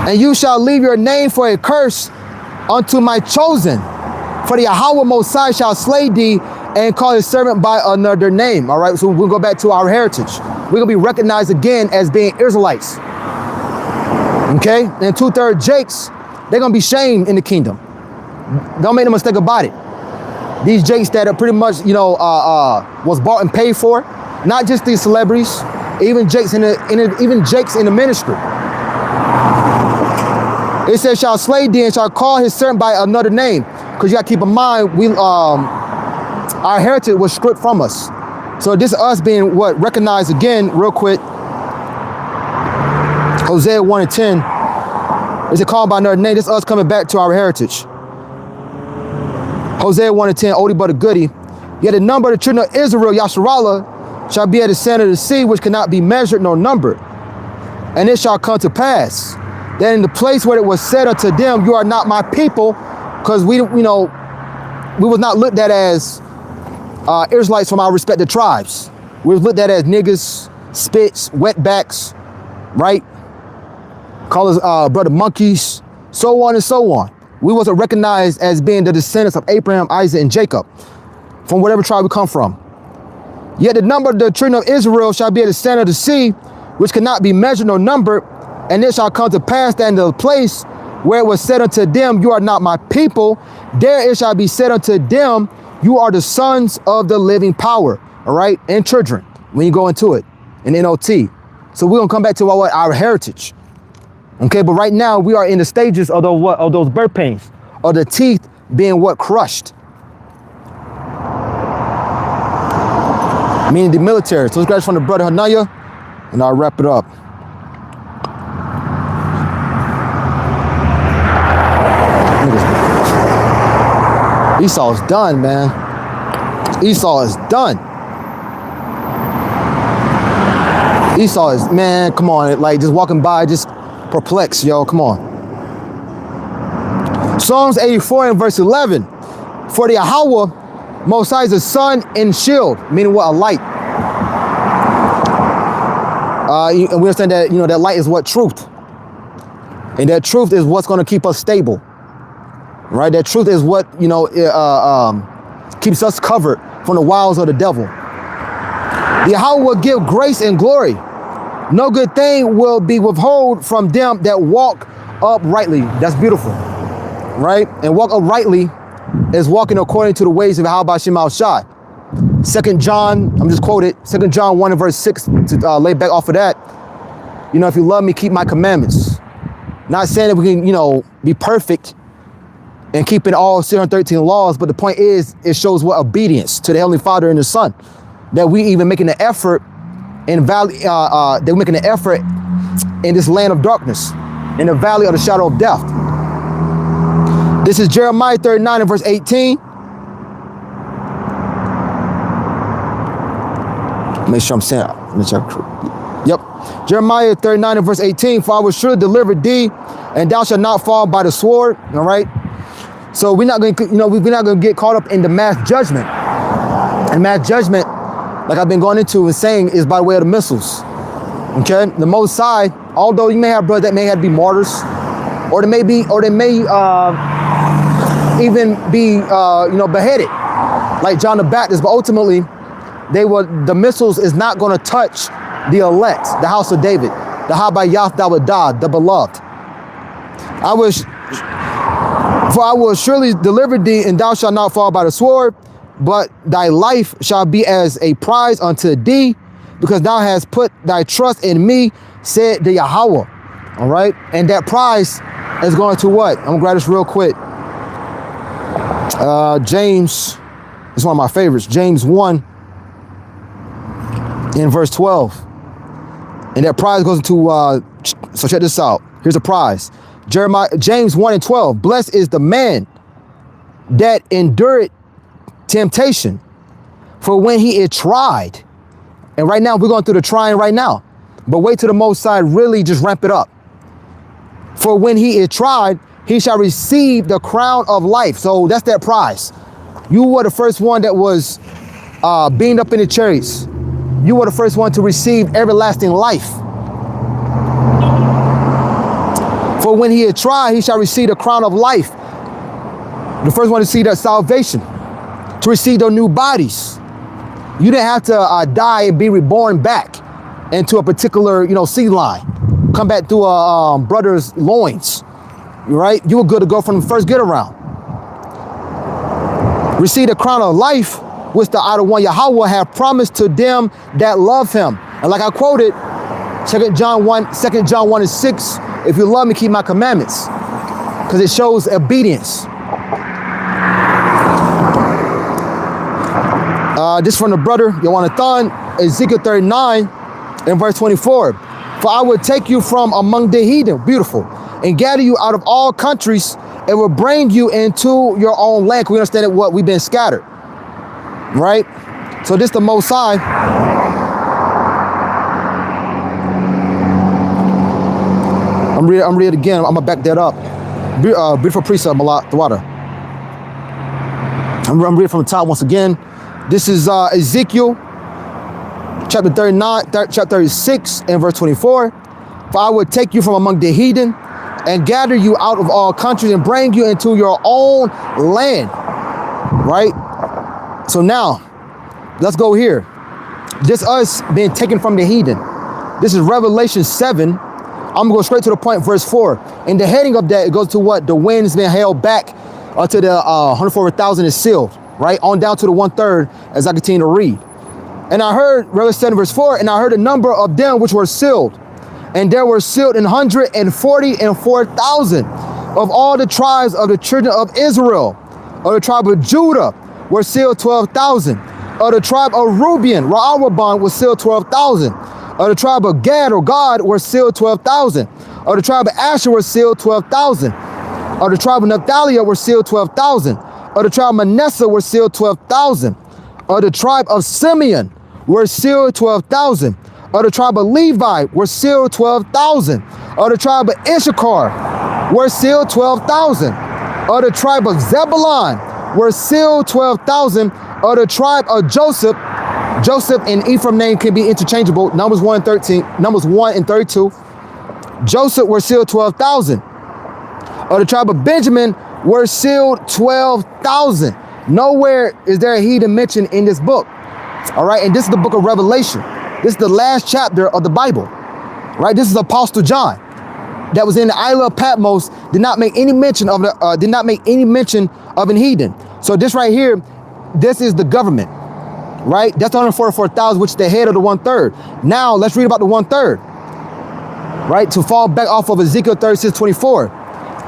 And you shall leave your name for a curse unto my chosen. For the Yahweh Most High shall slay thee and call his servant by another name. All right, so we'll go back to our heritage. We're going to be recognized again as being Israelites. Okay? And 2/3 Jakes, they're going to be shamed in the kingdom. Don't make no mistake about it. These Jakes that are pretty much, was bought and paid for. Not just these celebrities, even Jakes in the ministry. It says, shall slay thee and shall call his servant by another name. Because you got to keep in mind, our heritage was stripped from us. So this is us being recognized again, real quick. Hosea 1:10. Is it called by another name? This is us coming back to our heritage. Hosea 1:10, oldie but a goodie. Yet the number of the children of Israel, Yasharallah, shall be at the center of the sea, which cannot be measured nor numbered. And it shall come to pass that in the place where it was said unto them, you are not my people, because we was not looked at as Israelites from our respective tribes. We was looked at as niggas, spits, wetbacks, right? Call us brother monkeys, so on and so on. We wasn't recognized as being the descendants of Abraham, Isaac, and Jacob, from whatever tribe we come from. Yet the number of the children of Israel shall be at the center of the sea, which cannot be measured nor numbered, and it shall come to pass that in the place where it was said unto them, you are not my people, there it shall be said unto them, you are the sons of the living power, all right? And children, when you go into it, in NOT. So we're going to come back to our heritage. Okay, but right now we are in the stages of those birth pains, of the teeth being crushed. Meaning the military. So let's grab from the brother Hanaya, and I'll wrap it up. Esau is done, man. Esau is done. Esau is, man, come on, like just walking by, just perplexed, yo, come on. Psalms 84 and verse 11. For the Yahweh, Most High is a sun and shield, meaning what? A light. And we understand that, that light is what? Truth. And that truth is what's going to keep us stable. Right? That truth is what, keeps us covered from the wiles of the devil. The Yahweh will give grace and glory. No good thing will be withheld from them that walk uprightly. That's beautiful. Right? And walk uprightly is walking according to the ways of Yahweh Shem Al Shai. 2 John, I'm just quoted, 2 John 1 and verse 6, to lay back off of that. If you love me, keep my commandments. Not saying that we can, be perfect and keeping all 613 laws, but the point is, it shows what obedience to the Heavenly Father and the Son. That we even making an effort in they're making an effort in this land of darkness, in the valley of the shadow of death. This is Jeremiah 39 and verse 18. Make sure I'm saying, yep. Jeremiah 39 and verse 18, for I will surely deliver thee, and thou shalt not fall by the sword. All right. So we're not going to, we're not going to get caught up in the mass judgment. And mass judgment, like I've been going into and saying, is by way of the missiles. Okay. The Most High, although you may have brothers that may have to be martyrs, or they may even be, beheaded, like John the Baptist, but ultimately, the missiles is not going to touch the elect, the house of David, the Habayath Dawadah, the beloved. For I will surely deliver thee, and thou shalt not fall by the sword, but thy life shall be as a prize unto thee, because thou hast put thy trust in me, said the Yahweh. All right, and that prize is going to what? I'm gonna grab this real quick. James, it's one of my favorites. James 1 in verse 12. And that prize goes into, so check this out. Here's a prize. James 1 and 12. Blessed is the man that endured temptation, for when he is tried. And right now, we're going through the trying right now. But wait till the Most High really just ramp it up. For when he is tried, he shall receive the crown of life. So that's that prize. You were the first one that was beamed up in the chariots. You were the first one to receive everlasting life. For when he is tried, he shall receive the crown of life. The first one to see that salvation, to receive those new bodies. You didn't have to die and be reborn back into a particular, seed line. come back through a brother's loins, right? You were good to go from the first get around. Receive the crown of life, which the Idol One Yahweh have promised to them that love him. And like I quoted, 2 John 1:6, if you love me, keep my commandments. Because it shows obedience. This from the brother, Yohanathan, Ezekiel 39 and verse 24. For I will take you from among the heathen, beautiful, and gather you out of all countries, and will bring you into your own land. Can we understand it? What we've been scattered, right? So this the Most High. I'm read it again. I'm gonna back that up. Beautiful precept, Malak Thawada. I'm reading from the top once again. This is Ezekiel chapter 39, chapter 36 and verse 24. For I will take you from among the heathen and gather you out of all countries and bring you into your own land, right? So now, let's go here. Just us being taken from the heathen. This is Revelation 7. I'm gonna go straight to the point, verse 4. And the heading of that, it goes to what? The wind's been held back until the 144,000 is sealed, right? On down to the 1/3 as I continue to read. And I heard, Revelation 7 verse 4, and I heard a number of them which were sealed. And there were sealed 144,000 of all the tribes of the children of Israel. Of the tribe of Judah were sealed 12,000. Of the tribe of Reuben, Ra'araban was sealed 12,000. Of the tribe of Gad or God were sealed 12,000. Of the tribe of Asher were sealed 12,000. Of the tribe of Naphtali were sealed 12,000. Of the tribe of Manasseh were sealed 12,000. Of the tribe of Simeon were sealed 12,000. Of the tribe of Levi were sealed 12,000. Of the tribe of Issachar were sealed 12,000. Of the tribe of Zebulun were sealed 12,000. Of the tribe of Joseph and Ephraim name can be interchangeable. Numbers 1 and 13, Numbers 1 and 32. Joseph were sealed 12,000. Of the tribe of Benjamin were sealed 12,000. Nowhere is there a heathen mentioned in this book. All right, and this is the book of Revelation. This is the last chapter of the Bible, right? This is Apostle John that was in the island of Patmos. Did not make any mention of an heathen. So this right here, this is the government, right? That's 144,000, which is the head of the 1/3. Now let's read about the 1/3, right? To fall back off of Ezekiel 36:24.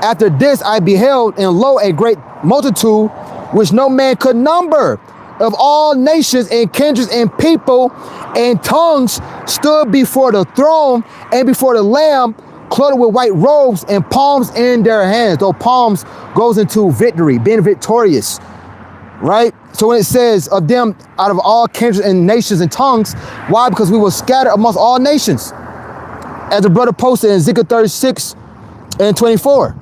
After this I beheld, and lo, a great multitude, which no man could number, of all nations and kindreds and people and tongues, stood before the throne and before the Lamb, clothed with white robes and palms in their hands. Those palms goes into victory, being victorious, right? So when it says of them out of all kindreds and nations and tongues, why? Because we were scattered amongst all nations. As the brother posted in Ezekiel 36 and 24.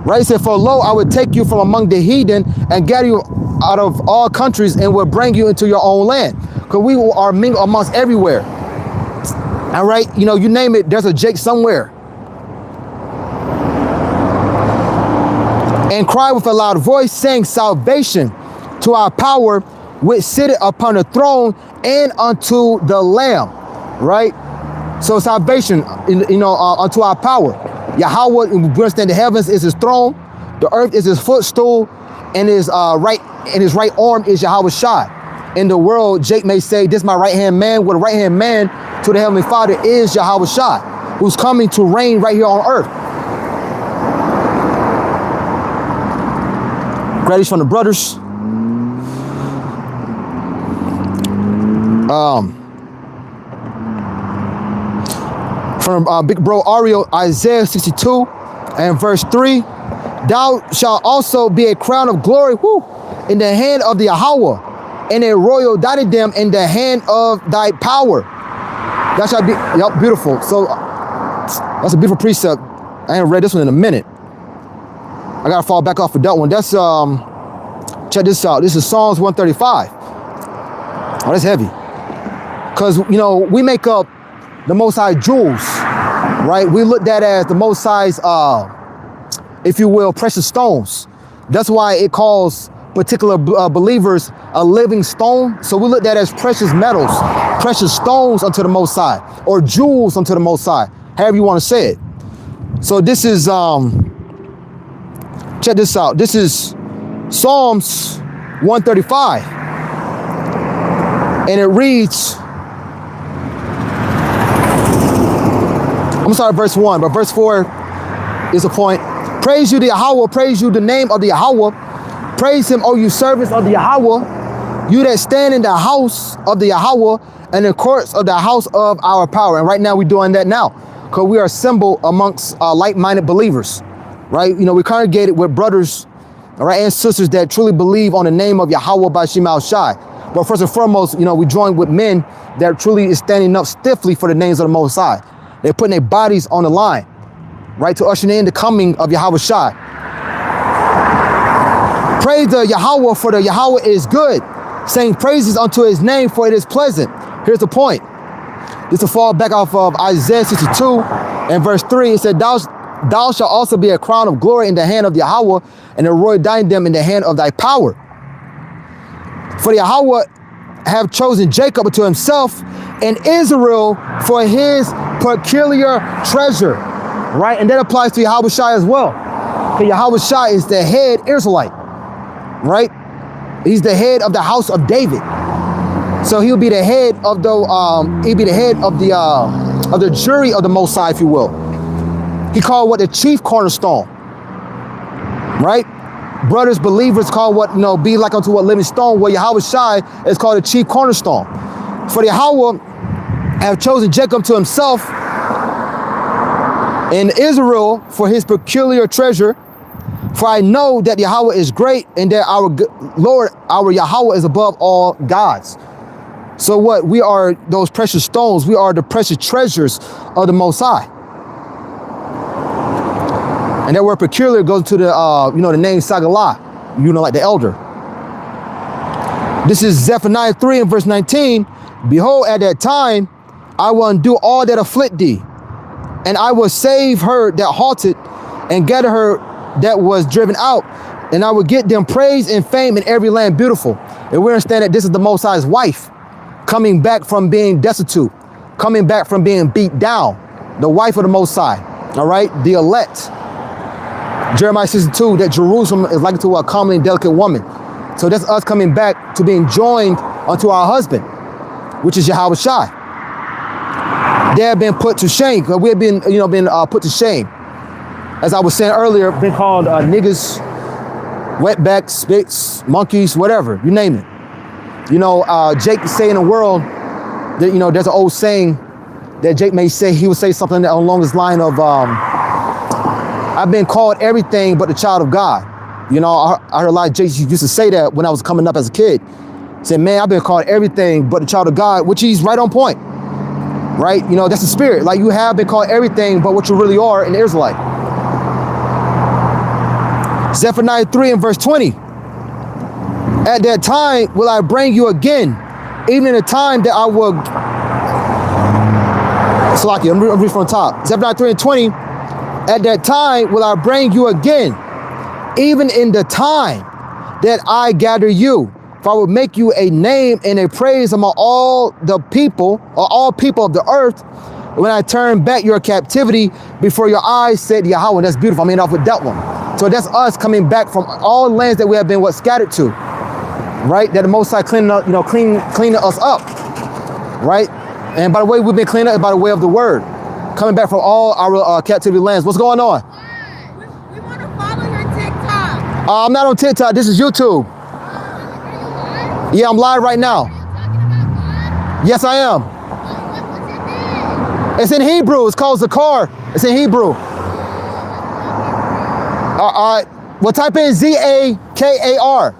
Right, he said, for lo, I would take you from among the heathen and gather you out of all countries and will bring you into your own land. Because we are mingled amongst everywhere. All right, you know, you name it, there's a Jake somewhere. And cry with a loud voice, saying, salvation to our power, which sitteth upon the throne and unto the Lamb. Right? So salvation, unto our power. Yahweh, we understand the heavens is his throne, the earth is his footstool, and his right arm is Yahweh Shai. In the world, Jake may say, this is my right-hand man. Well, the right-hand man to the Heavenly Father is Yahweh Shai, who's coming to reign right here on earth. Gratitude from the brothers. From big bro Ariel, Isaiah 62 and verse 3. Thou shalt also be a crown of glory, in the hand of the Yahweh, and a royal diadem in the hand of thy power. That shall be, beautiful. So that's a beautiful precept. I ain't read this one in a minute. I gotta fall back off of that one. That's check this out. This is Psalms 135. Oh, that's heavy. Cause we make up the Most High jewels, right? We looked at as the Most High's, if you will, precious stones. That's why it calls particular believers a living stone. So we looked at as precious metals. precious stones unto the Most High, or jewels unto the Most High, however you want to say it. So this is, check this out. This is Psalms 135. And it reads, I'm sorry, verse 1, but verse 4 is a point. Praise you, the Yahweh, praise you, the name of the Yahweh. Praise him, O you servants of the Yahweh, you that stand in the house of the Yahweh and the courts of the house of our power. And right now we're doing that now because we are assembled amongst like-minded believers, right? You know, we congregated with brothers, all right, and sisters that truly believe on the name of Yahweh by Shema Shai. But first and foremost, you know, we join with men that truly is standing up stiffly for the names of the Most High. They're putting their bodies on the line, right, to usher in the coming of Yahweh Shai. Praise the Yahweh, for the Yahweh is good, saying praises unto his name, for it is pleasant. Here's the point. This will fall back off of Isaiah 62 and verse 3. It said, Thou shalt also be a crown of glory in the hand of the Yahweh, and a royal diadem in the hand of thy power. For the Yahweh have chosen Jacob unto himself, and Israel for his peculiar treasure. Right? And that applies to Yahweh Shai as well. Because Yahweh Shai is the head Israelite. Right? He's the head of the house of David. So he'll be the head of the jury of the Most High, if you will. He called what the chief cornerstone. Right? Brothers, believers call what, you know, be like unto a living stone, where Yahweh Shai is called the chief cornerstone. For the Yahweh have chosen Jacob to himself, and Israel for his peculiar treasure. For I know that Yahweh is great, and that our Lord, our Yahweh, is above all gods. So what? We are those precious stones. We are the precious treasures of the Most High. And that word peculiar goes to the, the name Sagalah, like the elder. This is Zephaniah 3 and verse 19. Behold, at that time, I will undo all that afflict thee, and I will save her that halted, and gather her that was driven out, and I will get them praise and fame in every land beautiful. And we understand that this is the Most High's wife, coming back from being destitute, coming back from being beat down, the wife of the Most High, all right, the elect. Jeremiah 62, that Jerusalem is like to a common and delicate woman. So that's us coming back to being joined unto our husband, which is Yahweh Shai. They have been put to shame. We have been, put to shame. As I was saying earlier, been called niggas, wetbacks, spits, monkeys, whatever, you name it. Jake say in the world that, there's an old saying that Jake may say, he would say something along this line of, I've been called everything but the child of God. I heard a lot of Jakes used to say that when I was coming up as a kid. Said, man, I've been called everything but the child of God, which he's right on point. Right? That's the spirit. Like, you have been called everything but what you really are in the Israelite. Zephaniah 3 and verse 20. At that time will I bring you again, even in the time that I will. Salaki, I'm reading from the top. Zephaniah 3 and 20. At that time will I bring you again, even in the time that I gather you. For I will make you a name and a praise among all the people, or all people of the earth, when I turn back your captivity before your eyes, said Yahweh. And that's beautiful. I'm ending off with that one. So that's us coming back from all lands that we have been scattered to, right? That the Most High cleaning us up, right? And by the way, we've been cleaned up by the way of the word. Coming back from all our captivity lands. What's going on? We want to follow your TikTok. I'm not on TikTok. This is YouTube. Are you live? Yeah, I'm live right now. Are you talking about God? Yes, I am. What's your name? It's in Hebrew. It's called Zakar. It's in Hebrew. All right. Well, type in Z-A-K-A-R.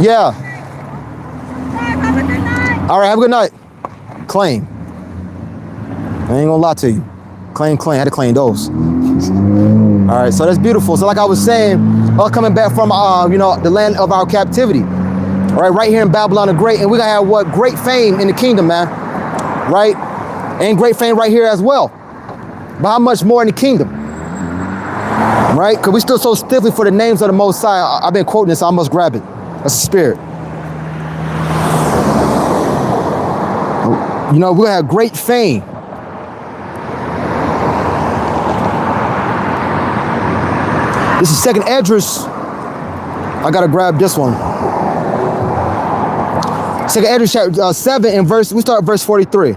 Yeah. Have a good night. All right. Have a good night. Claim. I ain't gonna lie to you. Claim. I had to claim those. All right, so that's beautiful. So like I was saying, us coming back from, the land of our captivity. All right here in Babylon the Great. And we're gonna have great fame in the kingdom, man. Right? And great fame right here as well. But how much more in the kingdom? Right? Because we still so stiffly for the names of the Most High. I've been quoting this, so I must grab it. That's the spirit. You know, we're gonna have great fame. This is second Esdras. I gotta grab this one. Second Esdras chapter 7 and we start at verse 43.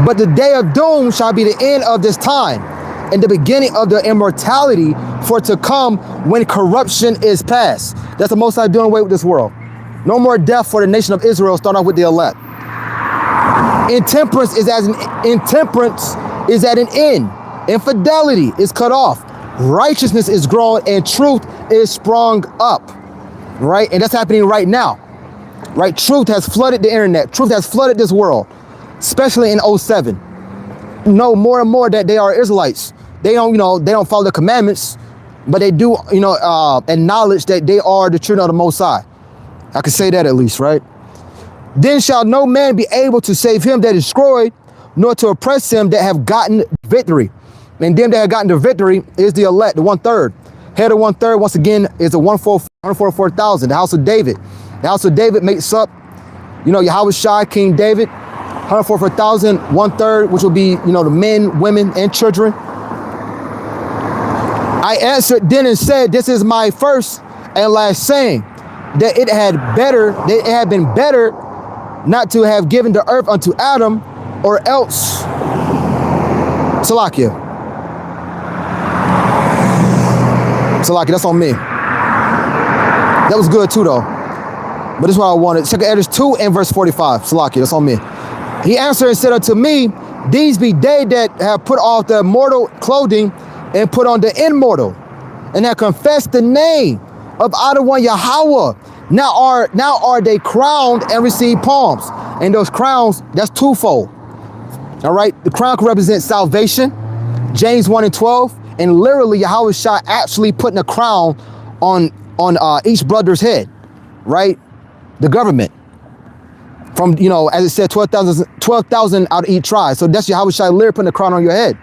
But the day of doom shall be the end of this time, and the beginning of the immortality for to come when corruption is past. That's the Most High doing away with this world. No more death for the nation of Israel, starting off with the elect. Intemperance is at an end. Infidelity is cut off. Righteousness is grown and truth is sprung up. Right? And that's happening right now. Right? Truth has flooded the internet. Truth has flooded this world, especially in 07. Know more and more that they are Israelites. They don't follow the commandments, but they do, acknowledge that they are the children of the Most High. I can say that at least, right? Then shall no man be able to save him that is destroyed, nor to oppress him that have gotten victory. And them that have gotten the victory is the elect, the 1/3. Head of 1/3, once again, is the 144,000, the house of David. The house of David makes up, Yahweh Shai, King David, 144,000, 1/3, which will be, the men, women, and children. I answered then and said, this is my first and last saying, that it had been better not to have given the earth unto Adam, or else. Salakia, that's on me. That was good too, though. But this is what I wanted. Second Esdras 2 and verse 45. Salakia, that's on me. He answered and said unto me, these be they that have put off the mortal clothing and put on the immortal, and have confessed the name of Adonai Yahweh. Now are they crowned and receive palms. And those crowns, that's twofold. All right, the crown can represent salvation, James 1 and 12, and literally Yahweh Shai actually putting a crown on each brother's head, right? The government. From, as it said, 12,000 out of each tribe. So that's Yahweh Shai literally putting a crown on your head.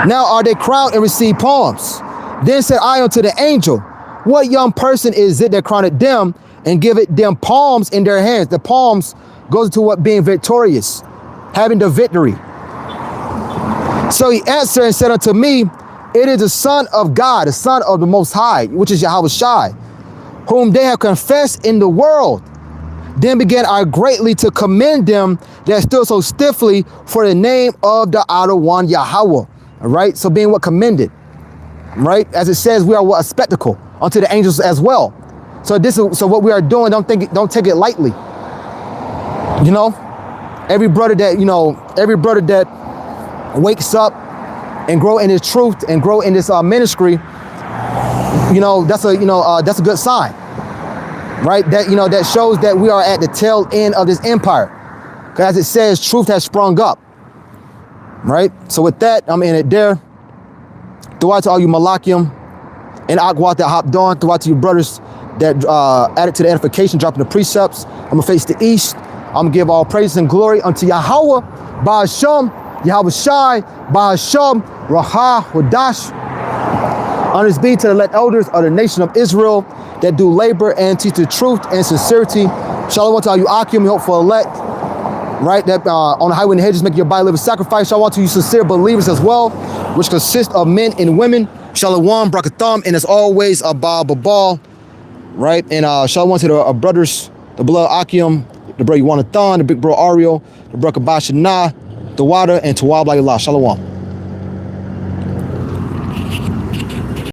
Now are they crowned and receive palms. Then said I unto the angel, what young person is it that crowned them and give it them palms in their hands? The palms goes to what being victorious, having the victory. So he answered and said unto me, it is the Son of God, the Son of the Most High, which is Yahweh Shai, whom they have confessed in the world. Then began I greatly to commend them that stood so stiffly for the name of the Adonai Yahweh. All right, so being what commended, right? As it says, we are what a spectacle unto the angels as well. So what we are doing. Don't take it lightly. Every brother that wakes up and grow in his truth and grow in this ministry, that's a good sign, right? That shows that we are at the tail end of this empire, because as it says, truth has sprung up, right? So with that, I'm in it there. Throughout to all you Malachium and Akwat that hopped on, throughout to you brothers that added to the edification, dropping the precepts. I'm gonna face the east. I'm gonna give all praise and glory unto Yahweh, Ba'asham, Yahweh Shai, Ba'asham, Rahah, Wadash. Honors be to the elect elders of the nation of Israel that do labor and teach the truth and sincerity. Shalom to all you Akim, you hope for elect, right? That on the highway and hedges, make your body live a sacrifice. Shalom to you sincere believers as well, which consist of men and women. Shalom, Brakatham, and as always, Abba Babal, right? And shalom to the brothers, the blood Akim, the bro Yuanathan, the big bro Ariel, the bro Kabashana, the water, and Tawab Allah. Shalom.